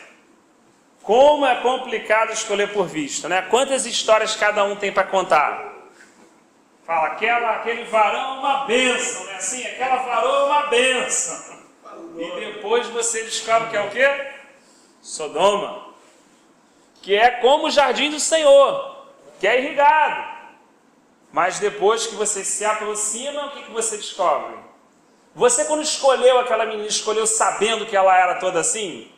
como é complicado escolher por vista, né? Quantas histórias cada um tem para contar? Fala, aquele varão é uma bênção, né? Assim, aquela varoa é uma bênção. E depois você descobre que é o quê? Sodoma. Que é como o jardim do Senhor, que é irrigado. Mas depois que você se aproxima, o que você descobre? Você, quando escolheu aquela menina, escolheu sabendo que ela era toda assim?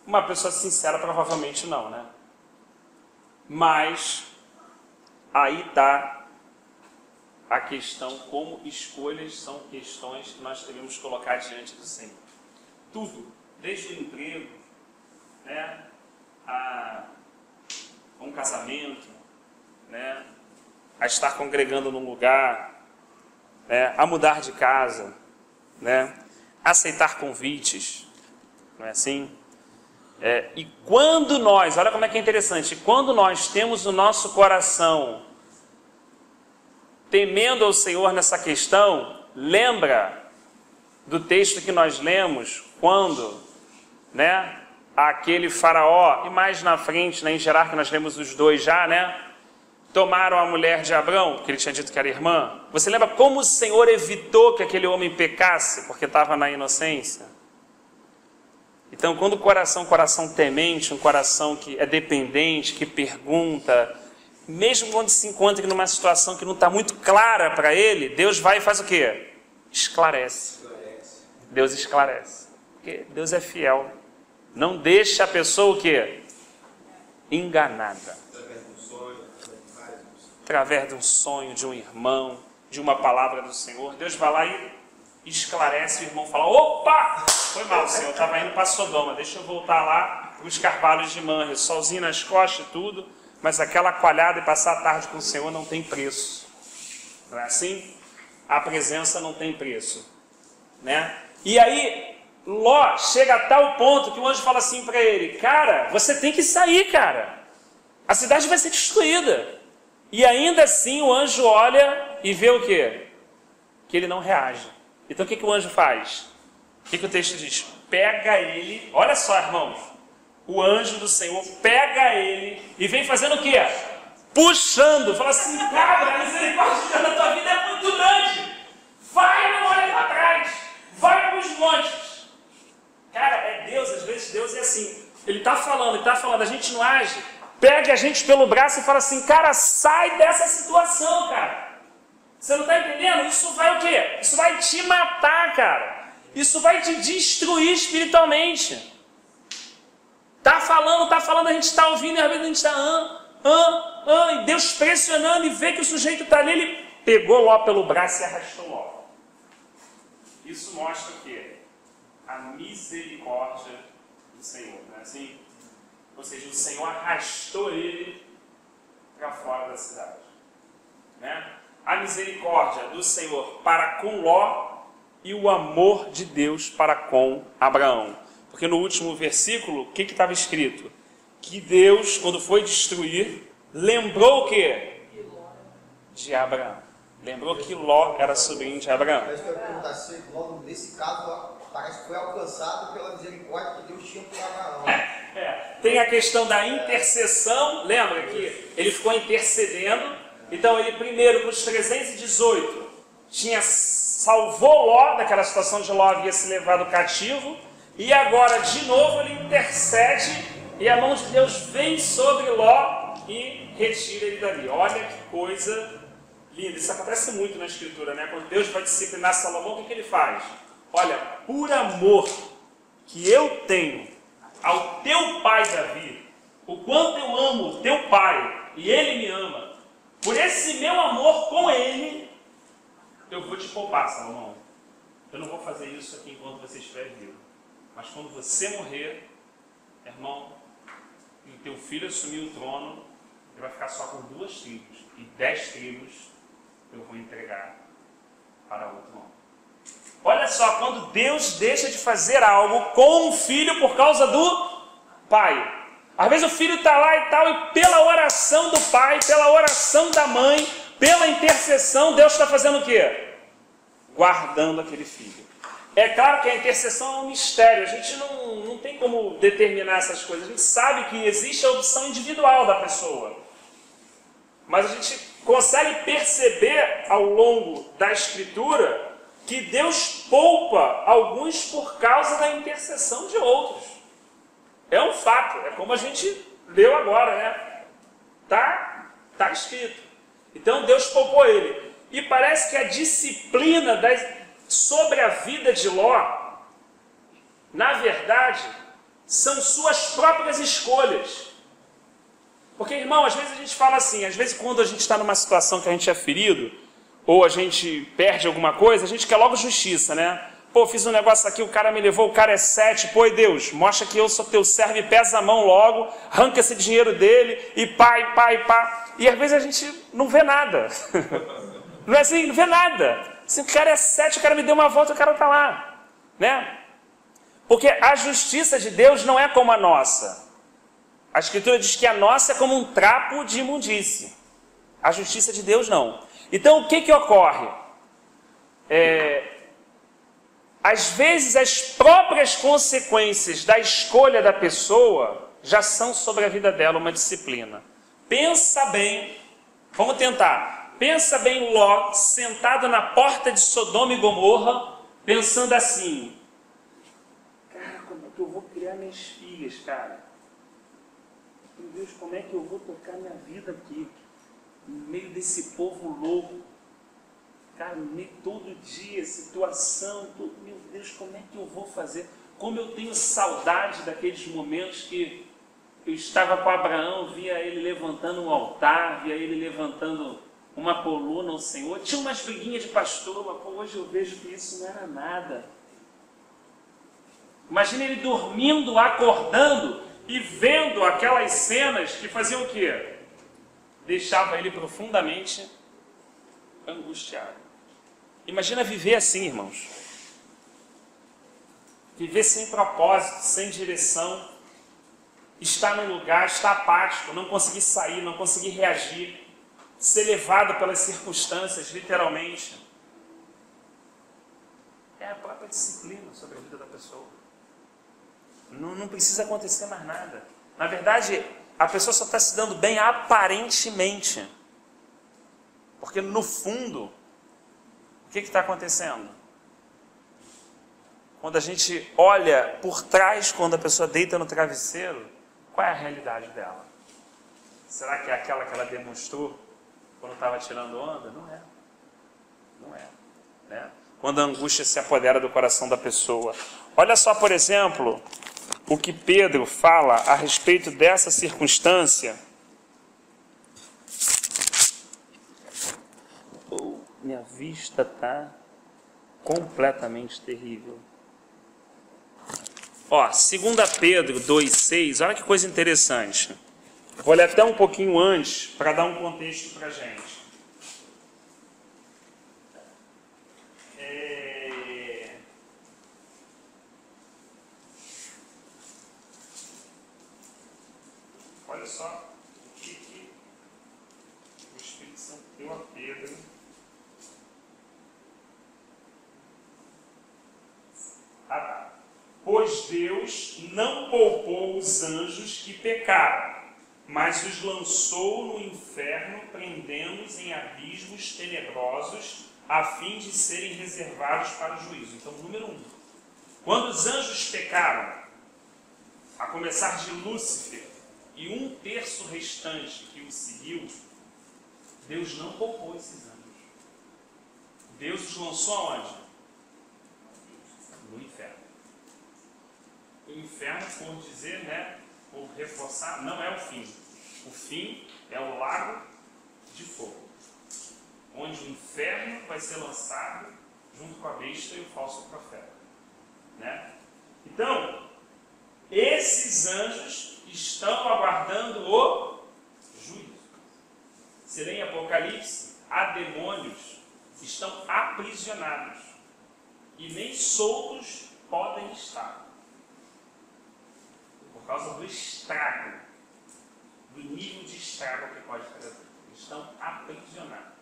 Uma pessoa sincera provavelmente não, né? Mas aí está a questão, como escolhas são questões que nós devemos colocar diante do Senhor. Tudo, desde o emprego, né, a um casamento, né, a estar congregando num lugar, né, a mudar de casa, né, aceitar convites, não é assim? E quando nós, olha como é que é interessante, quando nós temos o nosso coração temendo ao Senhor nessa questão, lembra do texto que nós lemos, quando, né, aquele faraó, e mais na frente, né, em Gerar, que nós lemos os 2 já, né, tomaram a mulher de Abrão, que ele tinha dito que era irmã. Você lembra como o Senhor evitou que aquele homem pecasse, porque estava na inocência? Então, quando o coração temente, um coração que é dependente, que pergunta, mesmo quando se encontra numa situação que não está muito clara para ele, Deus vai e faz o quê? Esclarece. Deus esclarece. Porque Deus é fiel. Não deixa a pessoa o quê? Enganada. Através de um sonho, de um irmão, de uma palavra do Senhor, Deus vai lá e esclarece. O irmão fala: opa, foi mal, Senhor, eu estava indo para Sodoma, deixa eu voltar lá para os carvalhos de Manre, solzinho nas costas e tudo, mas aquela coalhada e passar a tarde com o Senhor não tem preço. Não é assim? A presença não tem preço, né? E aí Ló chega a tal ponto que o anjo fala assim para ele: cara, você tem que sair, cara, a cidade vai ser destruída. E ainda assim o anjo olha e vê o quê? Que ele não reage. Então o que o anjo faz? O que o texto diz? Pega ele, olha só, irmãos, o anjo do Senhor pega ele e vem fazendo o quê? Puxando, fala assim: cara, a misericórdia da tua vida é muito grande, vai, não olha para trás, vai para os montes. Cara, é Deus, às vezes Deus é assim, ele está falando, a gente não age, pega a gente pelo braço e fala assim: cara, sai dessa situação, cara. Você não está entendendo? Isso vai o quê? Isso vai te matar, cara. Isso vai te destruir espiritualmente. Tá falando, a gente está ouvindo e às vezes a gente está e Deus pressionando e vê que o sujeito está ali, ele pegou Ló pelo braço e arrastou Ló. Isso mostra o quê? A misericórdia do Senhor, não é assim? Ou seja, o Senhor arrastou ele para fora da cidade, né? A misericórdia do Senhor para com Ló e o amor de Deus para com Abraão. Porque no último versículo, o que estava escrito? Que Deus, quando foi destruir, lembrou o quê? De Abraão. Lembrou que Ló era sobrinho de Abraão. Mas que eu perguntar se logo nesse caso parece que foi alcançado pela misericórdia que Deus tinha por Abraão. Tem a questão da intercessão, lembra que ele ficou intercedendo. Então ele primeiro, com os 318, salvou Ló daquela situação de Ló havia se levado cativo, e agora de novo ele intercede e a mão de Deus vem sobre Ló e retira ele dali. Olha que coisa linda, isso acontece muito na Escritura, né? Quando Deus vai disciplinar Salomão, o que ele faz? Olha, por amor que eu tenho ao teu pai Davi, o quanto eu amo o teu pai e ele me ama, por esse meu amor com ele, eu vou te poupar, Salomão. Eu não vou fazer isso aqui enquanto você estiver vivo. Mas quando você morrer, irmão, e o teu filho assumir o trono, ele vai ficar só com 2 tribos. E 10 tribos eu vou entregar para outro homem. Olha só, quando Deus deixa de fazer algo com um filho por causa do pai. Às vezes o filho está lá e tal, e pela oração do pai, pela oração da mãe, pela intercessão, Deus está fazendo o quê? Guardando aquele filho. É claro que a intercessão é um mistério, a gente não tem como determinar essas coisas, a gente sabe que existe a opção individual da pessoa, mas a gente consegue perceber ao longo da Escritura que Deus poupa alguns por causa da intercessão de outros. É um fato, é como a gente leu agora, né? Tá escrito. Então Deus poupou ele. E parece que a disciplina sobre a vida de Ló, na verdade, são suas próprias escolhas. Porque, irmão, às vezes a gente fala assim, às vezes quando a gente está numa situação que a gente é ferido, ou a gente perde alguma coisa, a gente quer logo justiça, né? Pô, fiz um negócio aqui, o cara me levou, o cara é 7, pô, e Deus, mostra que eu sou teu servo e pesa a mão logo, arranca esse dinheiro dele, e pá. E às vezes a gente não vê nada. Não é assim? Não vê nada. Se o cara é 7, o cara me deu uma volta, o cara está lá, né? Porque a justiça de Deus não é como a nossa. A Escritura diz que a nossa é como um trapo de imundície. A justiça de Deus não. Então o que ocorre? Às vezes as próprias consequências da escolha da pessoa já são sobre a vida dela uma disciplina. Pensa bem, vamos tentar. Pensa bem Ló sentado na porta de Sodoma e Gomorra, pensando assim: cara, como é que eu vou criar minhas filhas, cara? Meu Deus, como é que eu vou tocar minha vida aqui? no meio desse povo louco, cara, no meio todo dia, situação, tudo, meu Deus, como é que eu vou fazer? Como eu tenho saudade daqueles momentos que eu estava com Abraão, via ele levantando um altar, via ele levantando uma coluna ao Senhor. Tinha umas briguinhas de pastor, mas pô, hoje eu vejo que isso não era nada. Imagina ele dormindo, acordando e vendo aquelas cenas que faziam o quê? Deixava ele profundamente angustiado. Imagina viver assim, irmãos. Viver sem propósito, sem direção. Estar num lugar, estar apático, não conseguir sair, não conseguir reagir. Ser levado pelas circunstâncias, literalmente. É a própria disciplina sobre a vida da pessoa. Não precisa acontecer mais nada. Na verdade, a pessoa só está se dando bem aparentemente. Porque no fundo, o que está acontecendo? Quando a gente olha por trás, quando a pessoa deita no travesseiro, qual é a realidade dela? Será que é aquela que ela demonstrou quando estava tirando onda? Não é. Não é. Né? Quando a angústia se apodera do coração da pessoa. Olha só, por exemplo, o que Pedro fala a respeito dessa circunstância. Oh, minha vista está completamente terrível. Ó, 2 Pedro 2,6, olha que coisa interessante. Vou ler até um pouquinho antes para dar um contexto para a gente. Olha só o que o Espírito Santo deu a Pedro. Pois Deus não poupou os anjos que pecaram, mas os lançou no inferno, prendendo-os em abismos tenebrosos, a fim de serem reservados para o juízo. Então, número 1. Quando os anjos pecaram, a começar de Lúcifer e 1/3 restante que o seguiu, Deus não poupou esses anjos. Deus os lançou aonde? No inferno. O inferno, por dizer, né, por reforçar, não é o fim. O fim é o lago de fogo, onde o inferno vai ser lançado junto com a besta e o falso profeta. Né? Então, esses anjos estão aguardando o juízo. Se lê em Apocalipse, há demônios que estão aprisionados e nem soltos podem estar. Por causa do estrago, do nível de estrago que pode fazer. Estão aprisionados,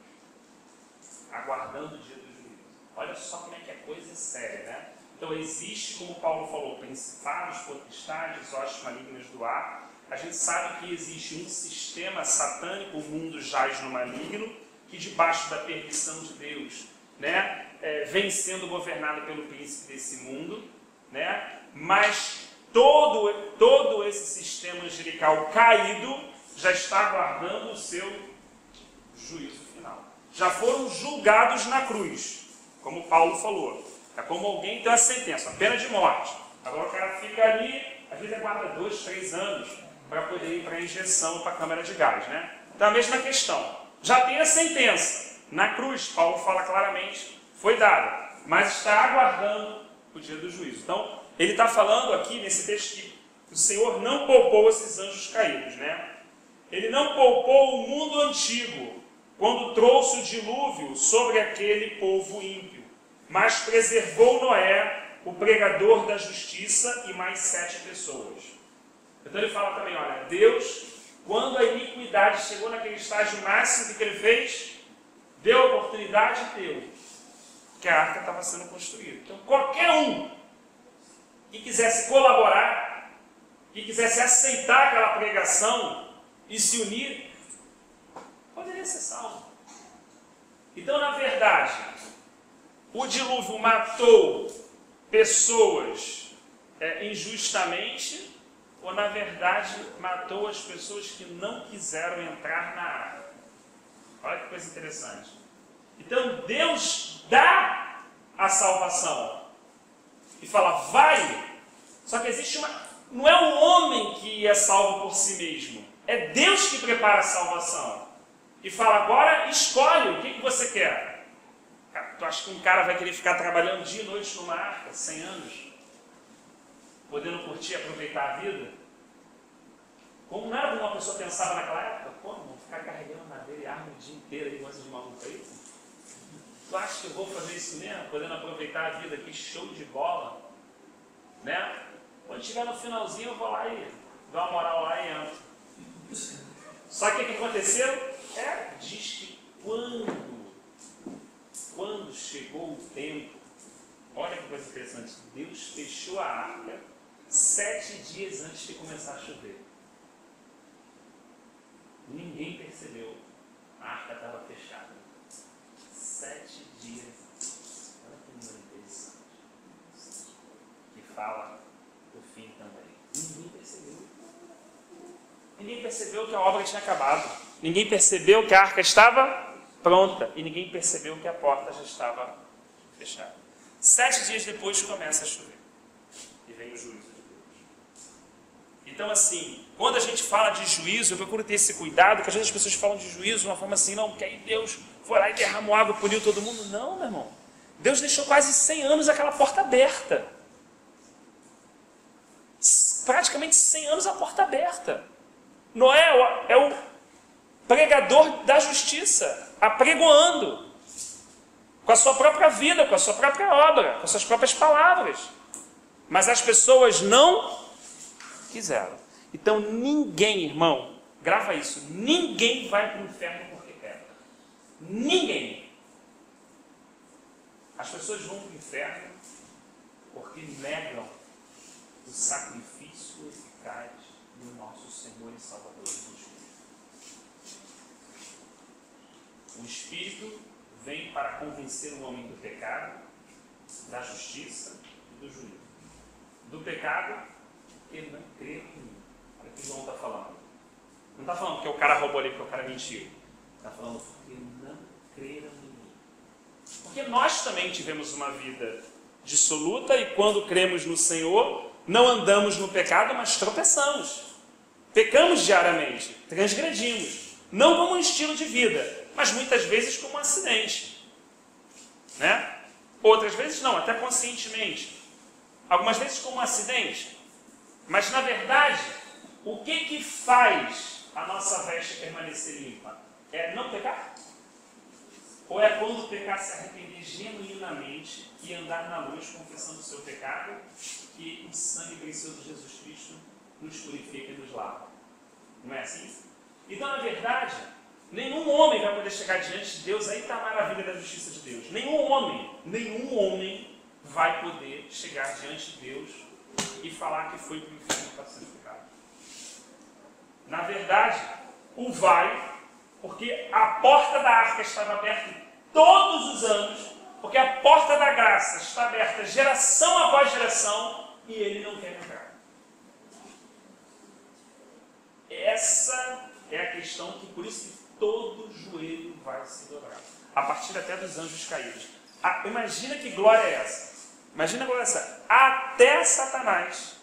aguardando o dia do juízo. Olha só como é que é coisa séria, né? Então existe, como Paulo falou, principados, potestades, hostes malignas do ar. A gente sabe que existe um sistema satânico, o mundo jaz no maligno, que debaixo da permissão de Deus, né, vem sendo governado pelo príncipe desse mundo, né? Mas todo esse sistema angelical caído já está aguardando o seu juízo final. Já foram julgados na cruz, como Paulo falou. É como alguém tem uma sentença, a pena de morte. Agora o cara fica ali, às vezes aguarda 2, 3 anos para poder ir para a injeção, para a câmara de gás, né? Então a mesma questão. Já tem a sentença na cruz, Paulo fala claramente, foi dada, mas está aguardando o dia do juízo. Então, ele está falando aqui nesse texto que o Senhor não poupou esses anjos caídos, né? Ele não poupou o mundo antigo, quando trouxe o dilúvio sobre aquele povo ímpio, mas preservou Noé, o pregador da justiça, e mais 7 pessoas. Então ele fala também, olha, Deus, quando a iniquidade chegou naquele estágio máximo, o que ele fez? Deu a oportunidade e deu. Que a arca estava sendo construída. Então qualquer um que quisesse colaborar, que quisesse aceitar aquela pregação e se unir, poderia ser salvo. Então, na verdade, o dilúvio matou pessoas injustamente, ou na verdade matou as pessoas que não quiseram entrar na arca. Olha que coisa interessante. Então Deus dá a salvação e fala, vai. Só que existe não é o homem que é salvo por si mesmo, é Deus que prepara a salvação e fala, agora escolhe o que você quer. Tu acha que um cara vai querer ficar trabalhando dia e noite numa arca, 100 anos, podendo curtir e aproveitar a vida? Como nada uma pessoa pensava naquela época, pô, vou ficar carregando madeira e arma o dia inteiro aí, coisa de maluco aí? Tu acha que eu vou fazer isso mesmo? Podendo aproveitar a vida aqui, show de bola? Né? Quando chegar no finalzinho, eu vou lá e dou uma moral lá e entro. Só que o que aconteceu? Diz que quando chegou o tempo, olha que coisa interessante, Deus fechou a arca 7 dias antes de começar a chover. Ninguém percebeu, a arca estava fechada. 7 dias. Olha que número interessante. Que fala do fim também. Ninguém percebeu. Ninguém percebeu que a obra tinha acabado. Ninguém percebeu que a arca estava pronta. E ninguém percebeu que a porta já estava fechada. 7 dias depois começa a chover. E vem o juízo de Deus. Então, assim, quando a gente fala de juízo, eu procuro ter esse cuidado, que às vezes as pessoas falam de juízo de uma forma assim, não, porque aí Deus foi lá e derramou água, puniu todo mundo. Não, meu irmão. Deus deixou quase 100 anos aquela porta aberta. Praticamente 100 anos a porta aberta. Noé é o pregador da justiça, apregoando, com a sua própria vida, com a sua própria obra, com as suas próprias palavras. Mas as pessoas não quiseram. Então ninguém, irmão, grava isso, ninguém vai para o inferno porque quer. Ninguém. As pessoas vão para o inferno porque negam o sacrifício eficaz do nosso Senhor e Salvador Jesus Cristo. O Espírito vem para convencer o homem do pecado, da justiça e do juízo. Do pecado, ele não crê em mim. Olha o que João está falando. Não está falando porque o cara roubou ali, porque o cara mentiu. Está falando porque não creram em mim. Porque nós também tivemos uma vida dissoluta e quando cremos no Senhor, não andamos no pecado, mas tropeçamos. Pecamos diariamente, transgredimos. Não como um estilo de vida, mas muitas vezes como um acidente. Né? Outras vezes não, até conscientemente. Algumas vezes como um acidente. Mas na verdade, o que faz a nossa veste permanecer limpa? É não pecar? Ou é quando pecar, se arrepender genuinamente e andar na luz confessando o seu pecado, que o sangue precioso de Jesus Cristo nos purifica e nos lava? Não é assim? Então, na verdade, nenhum homem vai poder chegar diante de Deus, aí está a maravilha da justiça de Deus. Nenhum homem vai poder chegar diante de Deus e falar que foi para o inferno para ser pecado. Na verdade, o vai, porque a porta da arca estava aberta todos os anos, porque a porta da graça está aberta geração após geração e ele não quer entrar. Essa é a questão que, por isso que todo joelho vai se dobrar. A partir até dos anjos caídos. Imagina que glória é essa. Imagina a glória essa. Até Satanás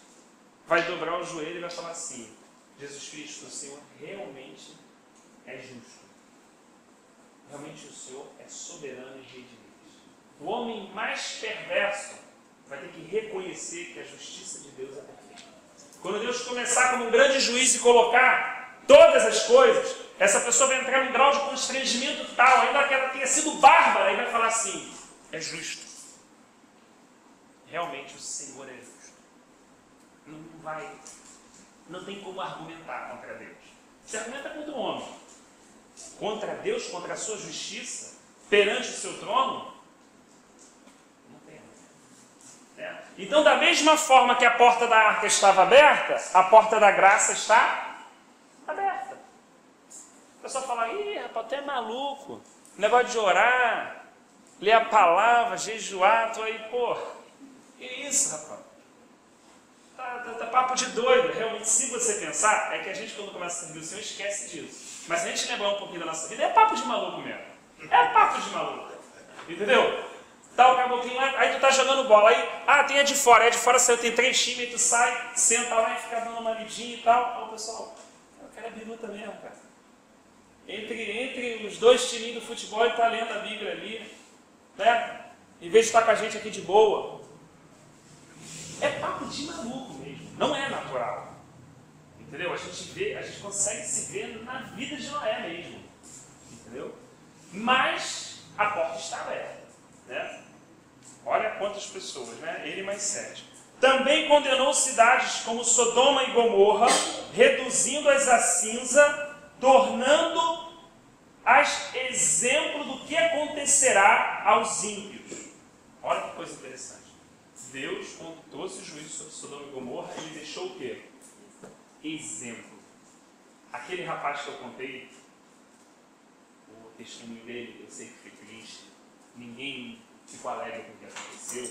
vai dobrar o joelho e vai falar assim: Jesus Cristo, o Senhor realmente é justo. Realmente o Senhor é soberano e rei de reis. O homem mais perverso vai ter que reconhecer que a justiça de Deus é perfeita. Quando Deus começar como um grande juiz e colocar todas as coisas, essa pessoa vai entrar num grau de constrangimento tal, ainda que ela tenha sido bárbara, e vai falar assim: é justo. Realmente o Senhor é justo. Não tem como argumentar contra Deus. Você argumenta contra o homem. Contra Deus, contra a sua justiça, perante o seu trono, não tem. É. Então, da mesma forma que a porta da arca estava aberta, a porta da graça está aberta. O pessoal fala: ih, rapaz, tu é maluco. Negócio de orar, ler a palavra, jejuar, tu aí, pô. Que isso, rapaz? Tá papo de doido. Realmente, se você pensar, é que a gente, quando começa a servir o Senhor, esquece disso. Mas se a gente lembrar um pouquinho da nossa vida, é papo de maluco mesmo. É papo de maluco. Entendeu? Tá o caboclinho lá, aí tu tá jogando bola, aí, tem a de fora saiu, tem 3 times, aí tu sai, senta lá e fica dando uma lidinha e tal. Aí o pessoal, eu quero a biruta mesmo, cara. Entre os 2 timinhos do futebol, ele tá lendo a Bíblia ali, né? Em vez de estar com a gente aqui de boa. É papo de maluco mesmo, não é natural. Entendeu? A gente consegue se ver na vida de Noé mesmo. Entendeu? Mas a porta está aberta, né? Olha quantas pessoas, né? Ele mais 7. Também condenou cidades como Sodoma e Gomorra, reduzindo-as a cinza, tornando-as exemplo do que acontecerá aos ímpios. Olha que coisa interessante. Deus, quando trouxe o juízo sobre Sodoma e Gomorra, ele deixou o quê? Exemplo. Aquele rapaz que eu contei, o testemunho dele, eu sei que foi triste, ninguém ficou alegre com o que aconteceu,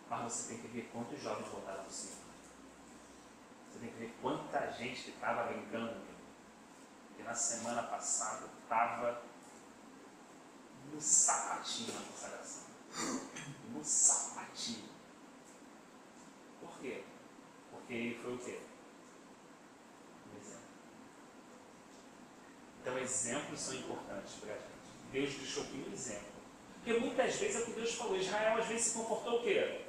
mas você tem que ver quantos jovens voltaram para o Senhor. Você tem que ver quanta gente que estava brincando, que na semana passada estava no sapatinho na consagração. No sapatinho. Por quê? Porque ele foi o quê? Um exemplo. Então, exemplos são importantes para a gente. Deus deixou aqui um exemplo. Porque muitas vezes é o que Deus falou. Israel às vezes se comportou o quê?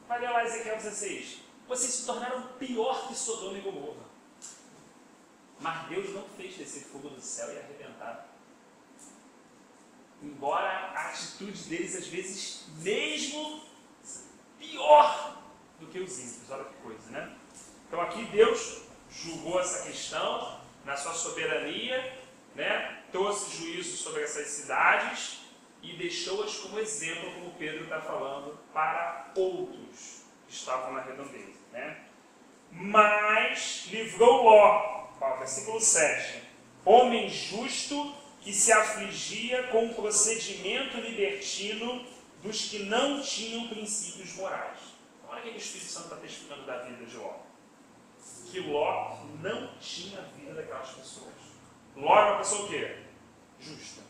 Vai ler lá Ezequiel 16. Vocês se tornaram pior que Sodoma e Gomorra. Mas Deus não fez descer fogo do céu e arrebentar. Embora a atitude deles às vezes mesmo pior do que os ímpios. Olha que coisa, né? Então aqui Deus julgou essa questão na sua soberania, né? Trouxe juízo sobre essas cidades e deixou-as como exemplo, como Pedro está falando, para outros que estavam na redondeza, né? Mas livrou Ló, versículo 7, homem justo que se afligia com o procedimento libertino dos que não tinham princípios morais. Olha o que o Espírito Santo está testificando da vida de Ló. Que Ló não tinha a vida daquelas pessoas. Ló era uma pessoa o quê? Justa.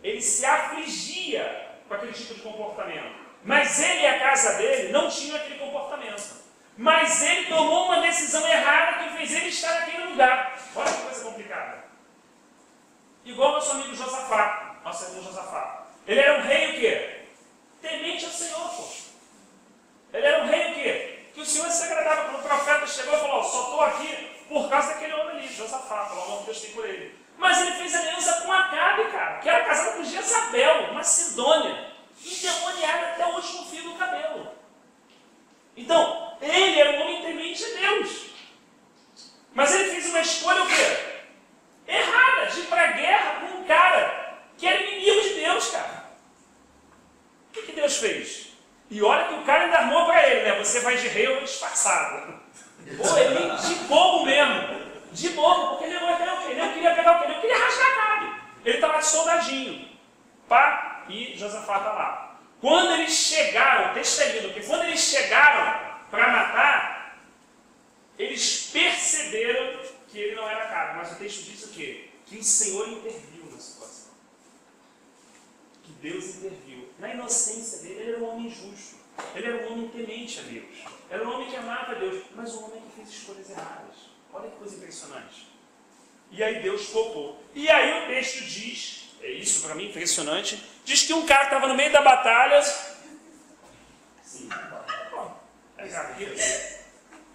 Ele se afligia com aquele tipo de comportamento. Mas ele e a casa dele não tinham aquele comportamento. Mas ele tomou uma decisão errada que fez ele estar naquele lugar. Olha que coisa complicada. Igual nosso amigo Josafá. Nosso amigo Josafá. Ele era um rei o quê? Temente ao Senhor, pô. Ele era um rei o quê? Que o Senhor se agradava. Quando o profeta chegou e falou, só estou aqui por causa daquele homem ali, Josafá, pelo amor de Deus tem por ele. Mas ele fez aliança com Acabe, cara, que era casado com Jezabel, uma Sidônia, endemoniada até o último fio do cabelo. Então, ele era um homem temente a Deus. Mas ele fez uma escolha o quê? Errada, de ir para a guerra com um cara que era inimigo de Deus, cara. O que Deus fez? E olha que o cara ainda armou para ele, né? Você vai de rei ou disfarçado. Ou ele de bobo mesmo. De bobo, porque ele não queria pegar o quê? Ele queria rasgar a Acabe. Ele estava de soldadinho. Pá, e Josafá está lá. Quando eles chegaram, o texto é lindo, porque quando eles chegaram para matar, eles perceberam que ele não era Acabe. Mas o texto diz o quê? Que o Senhor interviu na situação. Que Deus interviu. Na inocência dele, ele era um homem justo. Ele era um homem temente a Deus. Era um homem que amava a Deus, mas um homem que fez escolhas erradas. Olha que coisa impressionante. E aí Deus poupou. E aí o texto diz, isso para mim impressionante, diz que um cara estava no meio da batalha,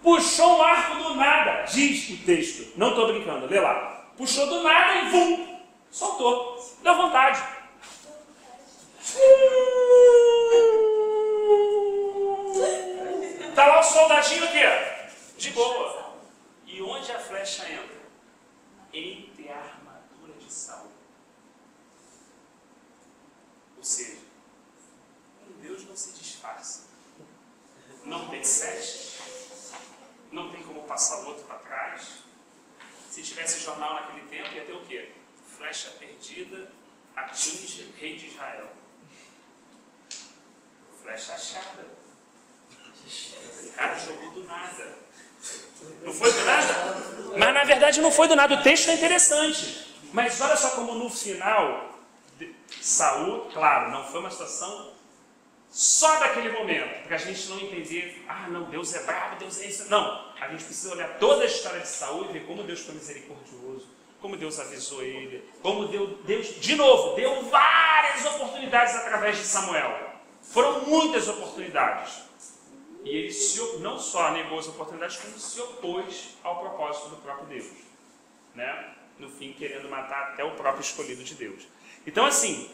puxou um arco do nada, diz o texto, não estou brincando, lê lá. Puxou do nada e vum, soltou. Deu vontade. Está lá o soldadinho aqui, de boa. E onde a flecha entra? Entre a armadura de Saul. Ou seja, um Deus não se disfarça. Não tem sete. Não tem como passar o outro para trás. Se tivesse jornal naquele tempo, ia ter o quê? Flecha perdida atinge rei de Israel. Flecha achada. Cara, jogou do nada. Não foi do nada? Mas na verdade não foi do nada. O texto é interessante. Mas olha só como no final, Saul, claro, não foi uma situação só daquele momento, para a gente não entender, não, Deus é bravo, Deus é isso. Não, a gente precisa olhar toda a história de Saul e ver como Deus foi misericordioso, como Deus avisou ele, como Deus, de novo, deu várias oportunidades através de Samuel. Foram muitas oportunidades. E ele não só negou as oportunidades, como se opôs ao propósito do próprio Deus. Né? No fim, querendo matar até o próprio escolhido de Deus. Então, assim,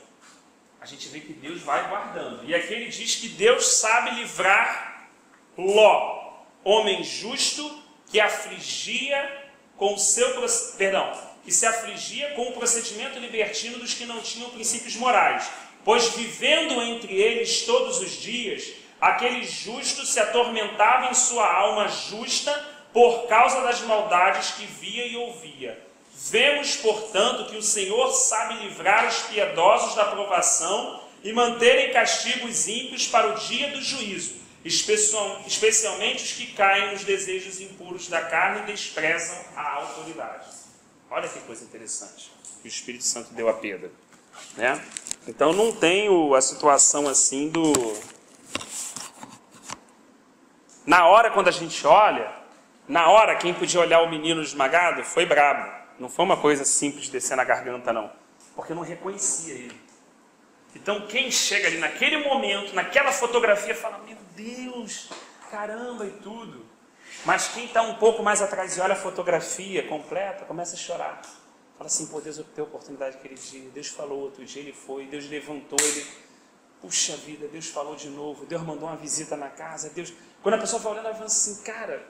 a gente vê que Deus vai guardando. E aqui ele diz que Deus sabe livrar Ló, homem justo, que afligia com o seu... que se afligia com o procedimento libertino dos que não tinham princípios morais. Pois vivendo entre eles todos os dias, aquele justo se atormentava em sua alma justa por causa das maldades que via e ouvia. Vemos, portanto, que o Senhor sabe livrar os piedosos da provação e manter em castigo os ímpios para o dia do juízo, especialmente os que caem nos desejos impuros da carne e desprezam a autoridade. Olha que coisa interessante que o Espírito Santo deu a Pedro. Né? Então não tem a situação assim do... Na hora, quando a gente olha, na hora quem podia olhar o menino esmagado foi brabo. Não foi uma coisa simples de descer na garganta, não. Porque não reconhecia ele. Então, quem chega ali naquele momento, naquela fotografia, fala, meu Deus, caramba e tudo. Mas quem está um pouco mais atrás e olha a fotografia completa, começa a chorar. Fala assim, pô, Deus deu oportunidade aquele dia, Deus falou outro dia, ele foi, Deus levantou, ele... Puxa vida, Deus falou de novo, Deus mandou uma visita na casa, Deus... Quando a pessoa vai olhando, ela fala assim, cara,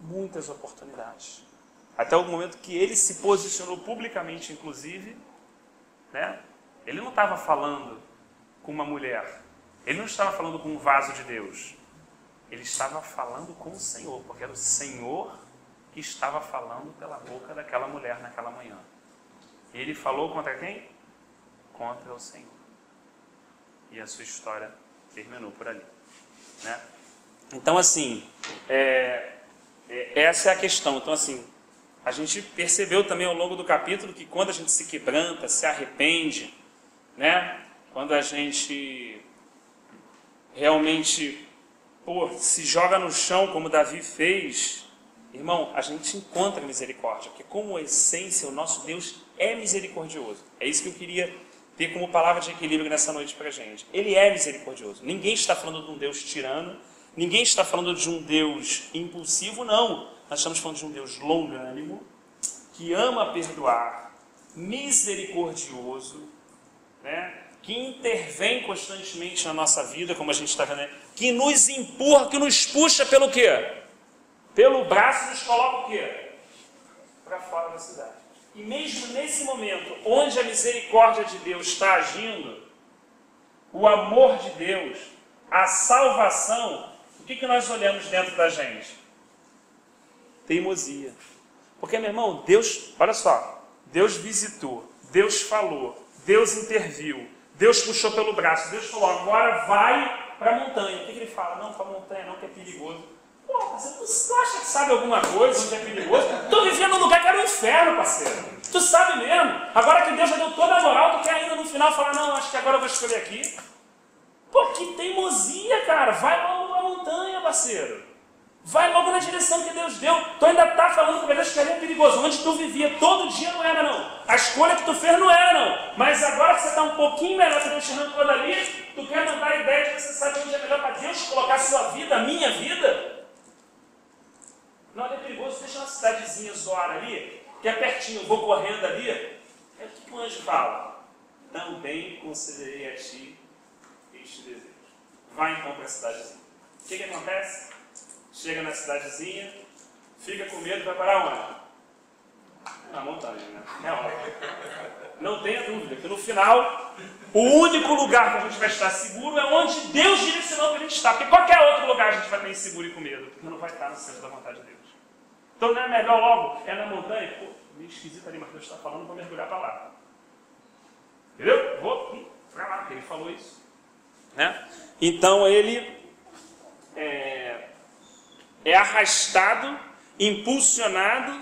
muitas oportunidades. Até o momento que ele se posicionou publicamente, inclusive, né? Ele não estava falando com uma mulher, ele não estava falando com um vaso de Deus, ele estava falando com o Senhor, porque era o Senhor que estava falando pela boca daquela mulher naquela manhã. E ele falou contra quem? Contra o Senhor. E a sua história terminou por ali. Né? Então, assim, essa é a questão. Então, assim, a gente percebeu também ao longo do capítulo que quando a gente se quebranta, se arrepende, né? Quando a gente realmente se joga no chão, como Davi fez, irmão, a gente encontra misericórdia, porque como essência o nosso Deus é misericordioso. É isso que eu queria ter como palavra de equilíbrio nessa noite para a gente. Ele é misericordioso. Ninguém está falando de um Deus tirano, ninguém está falando de um Deus impulsivo, não. Nós estamos falando de um Deus longânimo, que ama perdoar, misericordioso, né? Que intervém constantemente na nossa vida, como a gente está vendo, né? Que nos empurra, que nos puxa pelo quê? Pelo braço e nos coloca o quê? Para fora da cidade. E mesmo nesse momento, onde a misericórdia de Deus está agindo, o amor de Deus, a salvação, o que nós olhamos dentro da gente? Teimosia. Porque, meu irmão, Deus, olha só, Deus visitou, Deus falou, Deus interviu, Deus puxou pelo braço, Deus falou, agora vai para a montanha. O que ele fala? Não, para a montanha não, que é perigoso. Pô, parceiro, tu acha que sabe alguma coisa onde é perigoso? Tu vivia num lugar que era um inferno, parceiro. Tu sabe mesmo. Agora que Deus já deu toda a moral, tu quer ainda no final falar, não, acho que agora eu vou escolher aqui. Pô, que teimosia, cara. Vai logo para a montanha, parceiro. Vai logo na direção que Deus deu. Tu ainda está falando que Deus queria perigoso. Onde tu vivia todo dia não era, não. A escolha que tu fez não era, não. Mas agora que você está um pouquinho melhor, que Deus te arrancou dali, tu quer mandar a ideia de que você sabe onde é melhor para Deus colocar a sua vida, a minha vida? Não, é perigoso. Deixa uma cidadezinha zoar ali, que é pertinho, eu vou correndo ali. É o que o anjo fala. Também concederei a ti este desejo. Vai então para a cidadezinha. O que acontece? Chega na cidadezinha, fica com medo, vai para onde? Na montanha, né? É óbvio. Não tenha dúvida que no final, o único lugar que a gente vai estar seguro é onde Deus direcionou para a gente estar. Porque qualquer outro lugar a gente vai estar inseguro e com medo, porque não vai estar no centro da vontade de Deus. Então não é melhor logo, é na montanha? Pô, meio esquisito ali, mas Deus está falando, vou mergulhar para lá. Entendeu? Vou para lá, porque ele falou isso. né? Então ele é arrastado, impulsionado,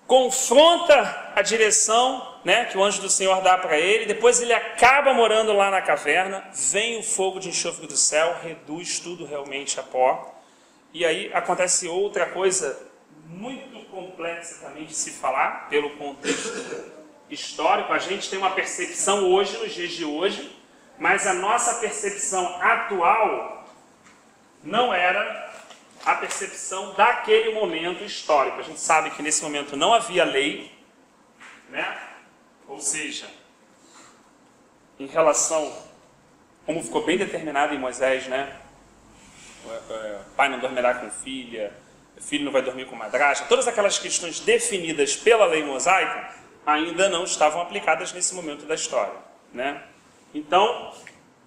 confronta a direção, né, que o anjo do Senhor dá para ele. Depois ele acaba morando lá na caverna. Vem o fogo de enxofre do céu, reduz tudo realmente a pó. E aí acontece outra coisa muito complexa também de se falar, pelo contexto histórico. A gente tem uma percepção hoje, nos dias de hoje, mas a nossa percepção atual não era a percepção daquele momento histórico. A gente sabe que nesse momento não havia lei, né? Ou seja, em relação, como ficou bem determinado em Moisés, né? Pai não dormirá com filha, filho não vai dormir com madrasta, todas aquelas questões definidas pela lei mosaica ainda não estavam aplicadas nesse momento da história, né? Então,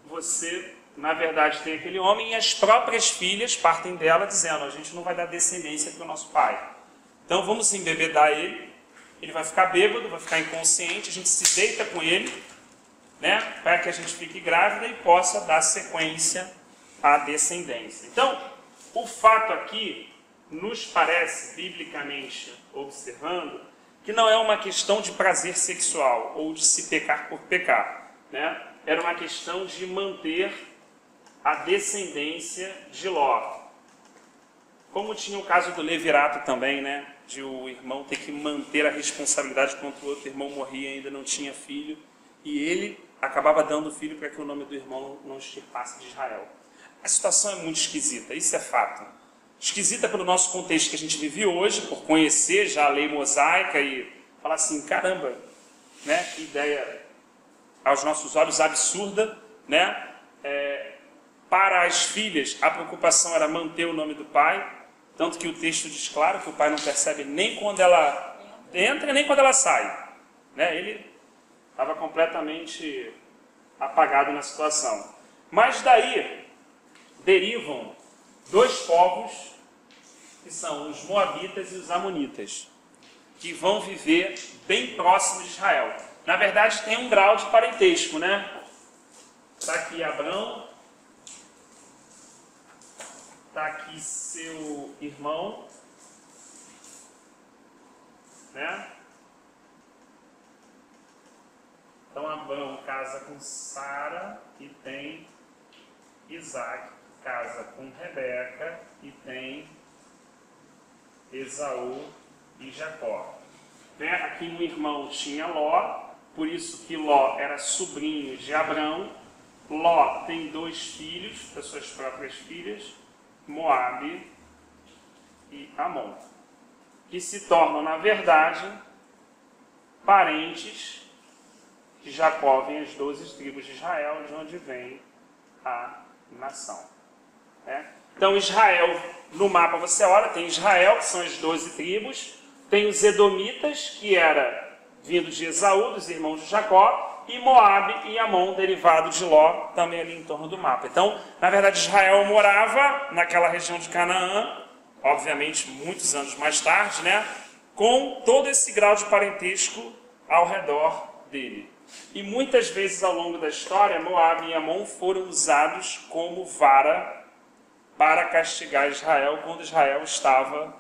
você, na verdade, tem aquele homem e as próprias filhas partem dela dizendo: a gente não vai dar descendência para o nosso pai, então vamos embebedar ele, ele vai ficar bêbado, vai ficar inconsciente, a gente se deita com ele, né, para que a gente fique grávida e possa dar sequência à descendência. Então, o fato aqui nos parece, biblicamente observando, que não é uma questão de prazer sexual ou de se pecar por pecar, né? Era uma questão de manter a descendência de Ló. Como tinha o caso do levirato também, né? De o irmão ter que manter a responsabilidade quando o outro irmão morria e ainda não tinha filho, e ele acabava dando filho para que o nome do irmão não extirpasse de Israel. A situação é muito esquisita, isso é fato. Esquisita pelo nosso contexto que a gente vive hoje, por conhecer já a lei mosaica e falar assim: caramba, né? Que ideia aos nossos olhos absurda, né? Para as filhas, a preocupação era manter o nome do pai, tanto que o texto diz claro que o pai não percebe nem quando ela entra, nem quando ela sai, né? Ele estava completamente apagado na situação. Mas daí derivam dois povos, que são os moabitas e os amonitas, que vão viver bem próximo de Israel. Na verdade, tem um grau de parentesco, né? Está aqui Abrão, está aqui seu irmão, né? Então Abrão casa com Sara e tem Isaac, casa com Rebeca e tem Esaú e Jacó. Aqui no irmão tinha Ló, por isso que Ló era sobrinho de Abrão. Ló tem dois filhos, das suas próprias filhas, Moabe e Amon, que se tornam, na verdade, parentes de Jacó. Vem as 12 tribos de Israel, de onde vem a nação. Então Israel, no mapa você olha, tem Israel, que são as 12 tribos, tem os Edomitas, que era vindo de Esaú, dos irmãos de Jacó, e Moabe e Amon, derivado de Ló, também ali em torno do mapa. Então, na verdade, Israel morava naquela região de Canaã, obviamente muitos anos mais tarde, né, com todo esse grau de parentesco ao redor dele. E muitas vezes ao longo da história, Moabe e Amon foram usados como vara para castigar Israel quando Israel estava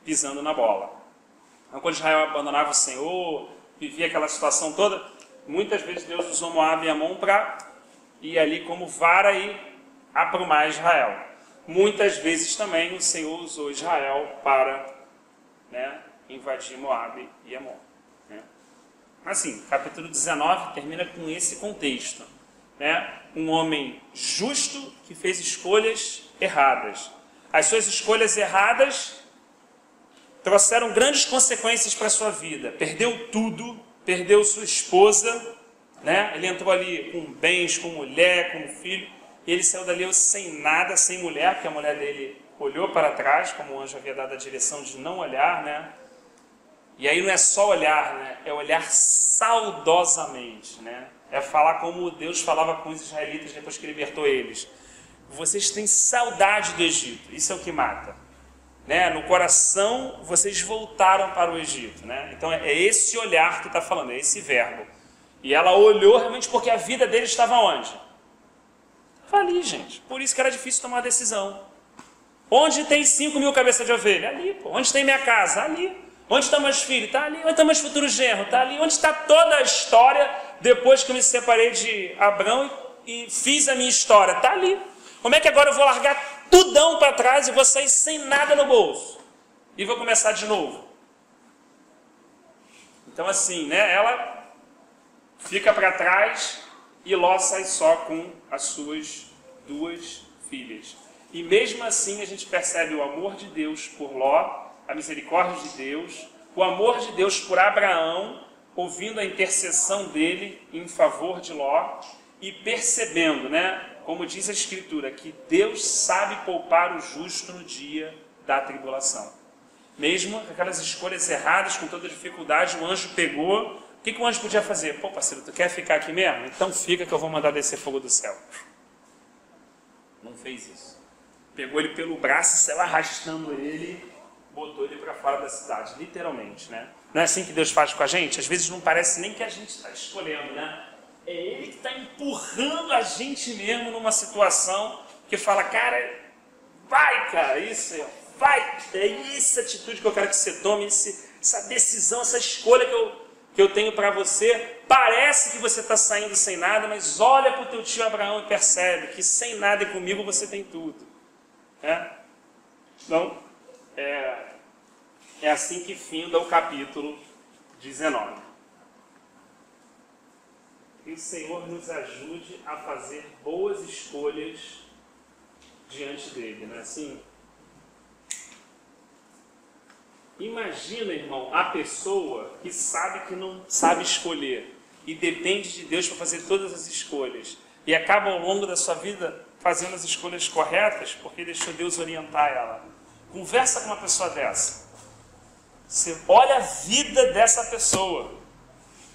pisando na bola. Então, quando Israel abandonava o Senhor, vivia aquela situação toda, muitas vezes Deus usou Moabe e Amon para ir ali como vara e aprumar Israel. Muitas vezes também o Senhor usou Israel para, né, invadir Moabe e Amon. Assim, capítulo 19 termina com esse contexto, né? Um homem justo que fez escolhas erradas. As suas escolhas erradas trouxeram grandes consequências para a sua vida. Perdeu tudo, perdeu sua esposa, né? Ele entrou ali com bens, com mulher, com filho, e ele saiu dali sem nada, sem mulher, porque a mulher dele olhou para trás, como o anjo havia dado a direção de não olhar, né? E aí não é só olhar, né? É olhar saudosamente, né? É falar como Deus falava com os israelitas depois que libertou eles. Vocês têm saudade do Egito, isso é o que mata, né? No coração vocês voltaram para o Egito, né? Então é esse olhar que está falando, é esse verbo. E ela olhou realmente porque a vida dele estava onde? Estava ali, gente. Por isso que era difícil tomar decisão. Onde tem 5.000 cabeças de ovelha? Ali, pô. Onde tem minha casa? Ali. Onde estão meus filhos? Está ali. Onde estão meus futuros genros? Está ali. Onde está toda a história depois que eu me separei de Abrão e fiz a minha história? Está ali. Como é que agora eu vou largar tudão para trás e vou sair sem nada no bolso? E vou começar de novo? Então assim, né? Ela fica para trás e Ló sai só com as suas 2 filhas. E mesmo assim a gente percebe o amor de Deus por Ló, a misericórdia de Deus, o amor de Deus por Abraão, ouvindo a intercessão dele em favor de Ló e percebendo, né, como diz a Escritura, que Deus sabe poupar o justo no dia da tribulação. Mesmo com aquelas escolhas erradas, com toda dificuldade, o anjo pegou. O que o anjo podia fazer? Pô, parceiro, tu quer ficar aqui mesmo? Então fica que eu vou mandar descer fogo do céu. Não fez isso. Pegou ele pelo braço e saiu arrastando ele, botou ele para fora da cidade, literalmente, né? Não é assim que Deus faz com a gente? Às vezes não parece nem que a gente está escolhendo, né? É Ele que está empurrando a gente mesmo numa situação que fala, cara, vai, cara, isso aí, vai, é essa atitude que eu quero que você tome, essa decisão, essa escolha que eu tenho para você. Parece que você está saindo sem nada, mas olha para o teu tio Abraão e percebe que sem nada e comigo você tem tudo. Então, é assim que finda o capítulo 19. Que o Senhor nos ajude a fazer boas escolhas diante dele, não é assim? Imagina, irmão, a pessoa que sabe que não sabe escolher e depende de Deus para fazer todas as escolhas e acaba ao longo da sua vida fazendo as escolhas corretas porque deixou Deus orientar ela. Conversa com uma pessoa dessa. Você olha a vida dessa pessoa.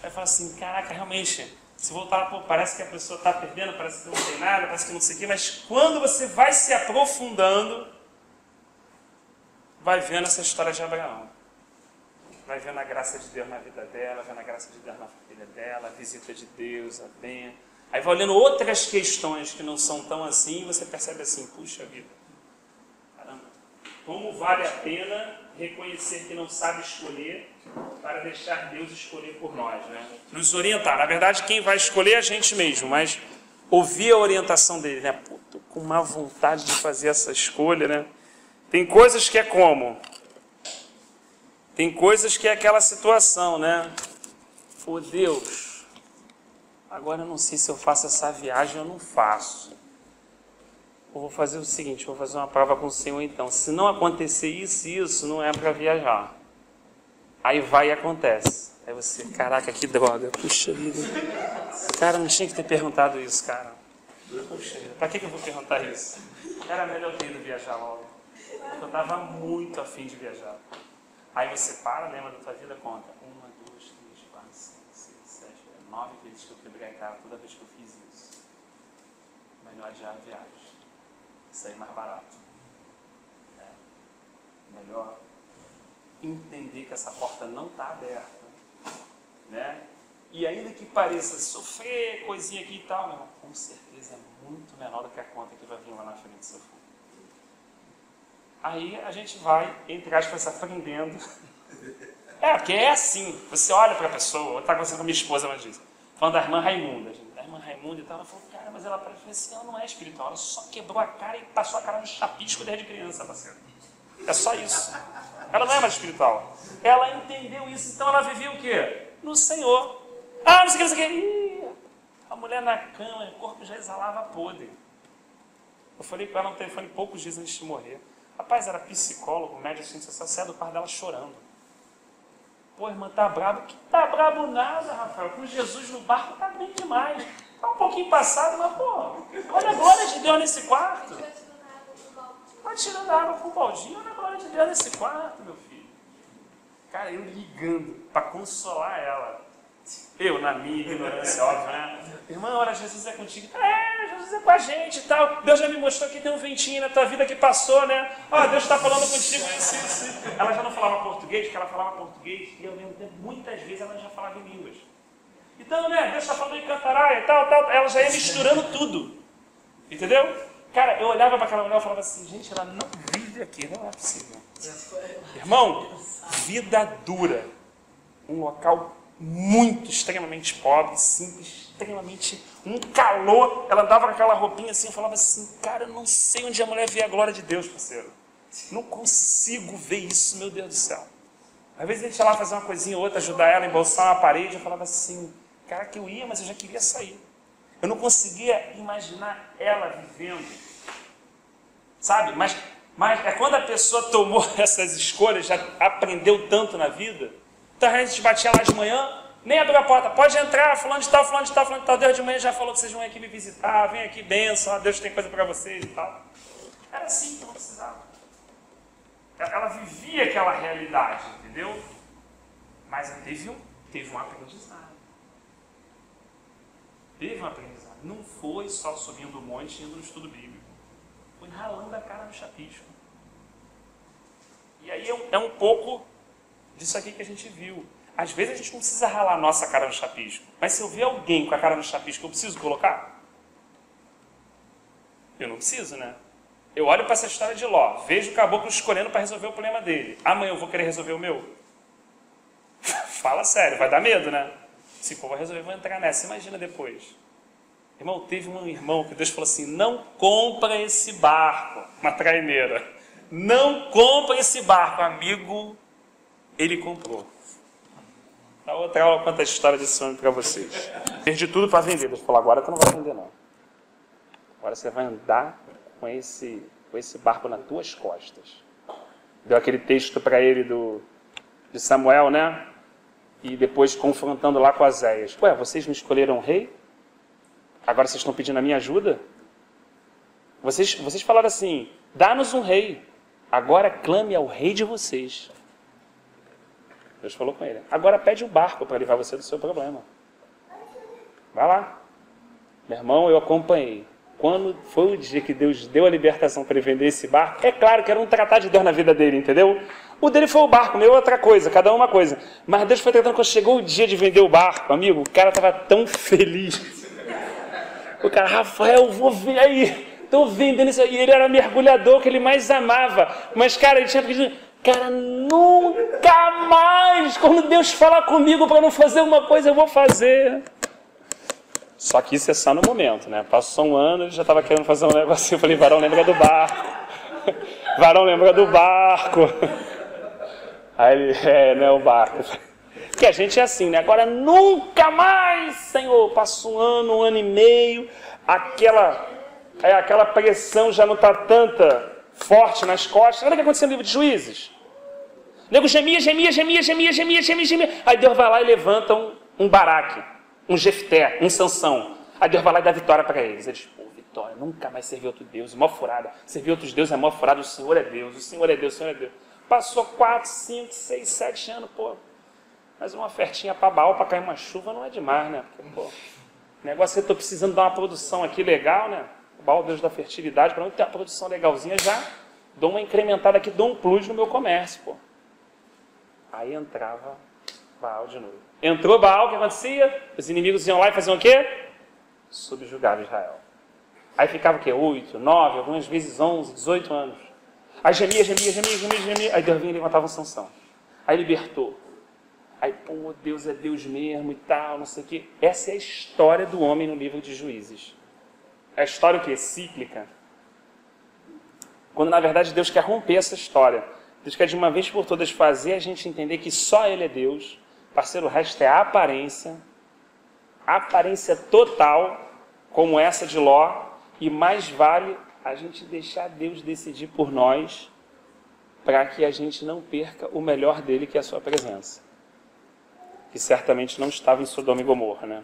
Aí fala assim, caraca, realmente, se voltar, pô, parece que a pessoa está perdendo, parece que não tem nada, parece que não sei o quê, mas quando você vai se aprofundando, vai vendo essa história de Abraão. Vai vendo a graça de Deus na vida dela, vendo a graça de Deus na família dela, a visita de Deus, a bênção. Aí vai olhando outras questões que não são tão assim, e você percebe assim, puxa vida, caramba, como vale a pena reconhecer que não sabe escolher para deixar Deus escolher por nós, né? Nos orientar. Na verdade, quem vai escolher é a gente mesmo, mas ouvir a orientação dele, né? Pô, tô com uma vontade de fazer essa escolha, né? Tem coisas que é como? Tem coisas que é aquela situação, né? Pô, Deus, agora eu não sei se eu faço essa viagem ou não faço. Eu vou fazer o seguinte, eu vou fazer uma prova com o Senhor então. Se não acontecer isso e isso, não é para viajar. Aí vai e acontece. Aí você, caraca, que droga, puxa vida. Cara, não tinha que ter perguntado isso, cara. Puxa vida, para que eu vou perguntar isso? Era melhor ter ido viajar logo. Porque eu estava muito afim de viajar. Aí você para, lembra da tua vida, conta. 1, 2, 3, 4, 5, 6, 7, 9 vezes que eu quebrei a cara toda vez que eu fiz isso. Mas não adiar a viagem. Isso aí é mais barato. Melhor entender que essa porta não está aberta. Né? E ainda que pareça sofrer coisinha aqui e tal, meu, com certeza é muito menor do que a conta que vai vir lá na frente do seu filho. Aí a gente vai, entre aspas, aprendendo. Porque é assim. Você olha para a pessoa, eu estava conversando com a minha esposa, ela disse, falando da irmã Raimunda. A irmã Raimunda e tal, ela falou, cara, mas ela parece assim, ela não é espiritual, ela só quebrou a cara e passou a cara no chapisco desde criança, parceiro. É só isso. Ela não é mais espiritual. Ela entendeu isso, então ela vivia o quê? No Senhor. Não sei o que. Ih, a mulher na cama, o corpo já exalava podre. Eu falei com ela no telefone poucos dias antes de morrer. Rapaz, era psicólogo, médico, ciência social, saia do par dela chorando. Pô, irmã, tá brabo? Que tá brabo nada, Rafael. Com Jesus no barco tá bem demais. Tá um pouquinho passado, mas, pô, olha a glória de Deus nesse quarto. Tá tirando a água com o baldinho, olha a glória de Deus nesse quarto, meu filho. Cara, eu ligando para consolar ela. Eu, na minha ignorância, óbvio, né? Irmã, olha, Jesus é contigo. Jesus é com a gente e tal. Deus já me mostrou que tem um ventinho na tua vida que passou, né? Deus está falando contigo, isso. Ela já não falava português, porque ela falava português, e ao mesmo tempo, muitas vezes, ela já falava em línguas. Então, né, Deus está falando em cantaraia e tal. Ela já ia misturando tudo. Entendeu? Cara, eu olhava para aquela mulher e falava assim, gente, ela não vive aqui, não é possível. Irmão, vida dura. Um local muito, extremamente pobre, simples, extremamente, um calor. Ela andava com aquela roupinha assim, eu falava assim, cara, eu não sei onde a mulher vê a glória de Deus, parceiro. Não consigo ver isso, meu Deus do céu. Às vezes a gente ia lá fazer uma coisinha ou outra, ajudar ela a embolsar uma parede, eu falava assim, cara, que eu ia, mas eu já queria sair. Eu não conseguia imaginar ela vivendo, sabe? Mas é quando a pessoa tomou essas escolhas, já aprendeu tanto na vida. Então a gente batia lá de manhã, nem abriu a porta, pode entrar, fulano de tal, fulano de tal, fulano de tal. Deus de manhã já falou que vocês vão aqui me visitar, vem aqui, bênção, Deus tem coisa para vocês e tal. Era assim que não precisava. Ela vivia aquela realidade, entendeu? Mas teve um aprendizado. Teve um aprendizado. Não foi só subindo o monte e indo no estudo bíblico. Foi ralando a cara no chapisco. E aí é um pouco disso aqui que a gente viu. Às vezes a gente não precisa ralar a nossa cara no chapisco. Mas se eu ver alguém com a cara no chapisco, eu preciso colocar? Eu não preciso, né? Eu olho para essa história de Ló, vejo o caboclo escolhendo para resolver o problema dele. Amanhã eu vou querer resolver o meu? Fala sério, vai dar medo, né? Se for, vai resolver, vou entrar nessa. Imagina depois. Irmão, teve um irmão que Deus falou assim, não compra esse barco, uma traineira. Não compra esse barco, amigo. Ele comprou. Na outra aula eu conto a história desse homem para vocês. Perdi tudo para vender. Deus falou, agora tu não vai vender não. Agora você vai andar com esse barco nas tuas costas. Deu aquele texto para ele de Samuel, né? E depois confrontando lá com Azéias. Ué, vocês me escolheram rei? Agora vocês estão pedindo a minha ajuda? Vocês falaram assim, dá-nos um rei. Agora clame ao rei de vocês. Deus falou com ele. Agora pede um barco para livrar você do seu problema. Vai lá. Meu irmão, eu acompanhei. Quando foi o dia que Deus deu a libertação para ele vender esse barco, é claro que era um tratar de Deus na vida dele, entendeu? O dele foi o barco, o meu outra coisa, cada um uma coisa. Mas Deus foi tratando, quando chegou o dia de vender o barco, amigo, o cara estava tão feliz. O cara, Rafael, vou ver aí, estou vendendo isso aí. E ele era mergulhador que ele mais amava. Mas, cara, ele tinha pedido, cara, nunca mais, quando Deus falar comigo para não fazer uma coisa, eu vou fazer. Só que isso é só no momento, né? Passou um ano, ele já estava querendo fazer um negocinho. Eu falei, varão, lembra do barco. Varão, lembra do barco. Aí ele, né, o barco. Porque a gente é assim, né? Agora nunca mais, Senhor. Passa um ano e meio. Aquela pressão já não está tanta forte nas costas. Olha o que aconteceu no livro de Juízes. O nego gemia. Aí Deus vai lá e levanta um Baraque, um Jefté, um Sansão. Aí Deus vai lá e dá vitória para eles. Eles, pô, vitória, nunca mais servir outro Deus, mó furada. Servir outros deuses é mó furada, o Senhor é Deus, o Senhor é Deus, o Senhor é Deus. Passou 4, 5, 6, 7 anos, pô. Mas uma ofertinha para Baal, para cair uma chuva, não é demais, né? Porque, pô, negócio que eu estou precisando dar uma produção aqui legal, né? O Baal, Deus da fertilidade, para não ter uma produção legalzinha, já dou uma incrementada aqui, dou um plus no meu comércio, pô. Aí entrava Baal de novo. Entrou Baal, o que acontecia? Os inimigos iam lá e faziam o quê? Subjugavam Israel. Aí ficava o quê? 8, 9, algumas vezes 11, 18 anos. Aí gemia. Aí Deus vinha e levantava um Sansão. Aí libertou. Aí, pô, Deus é Deus mesmo e tal, não sei o quê. Essa é a história do homem no livro de Juízes. É a história o quê? Cíclica. Quando, na verdade, Deus quer romper essa história. Deus quer, de uma vez por todas, fazer a gente entender que só Ele é Deus. Parceiro, o resto é aparência total, como essa de Ló, e mais vale a gente deixar Deus decidir por nós, para que a gente não perca o melhor dele, que é a sua presença, que certamente não estava em Sodoma e Gomorra, né?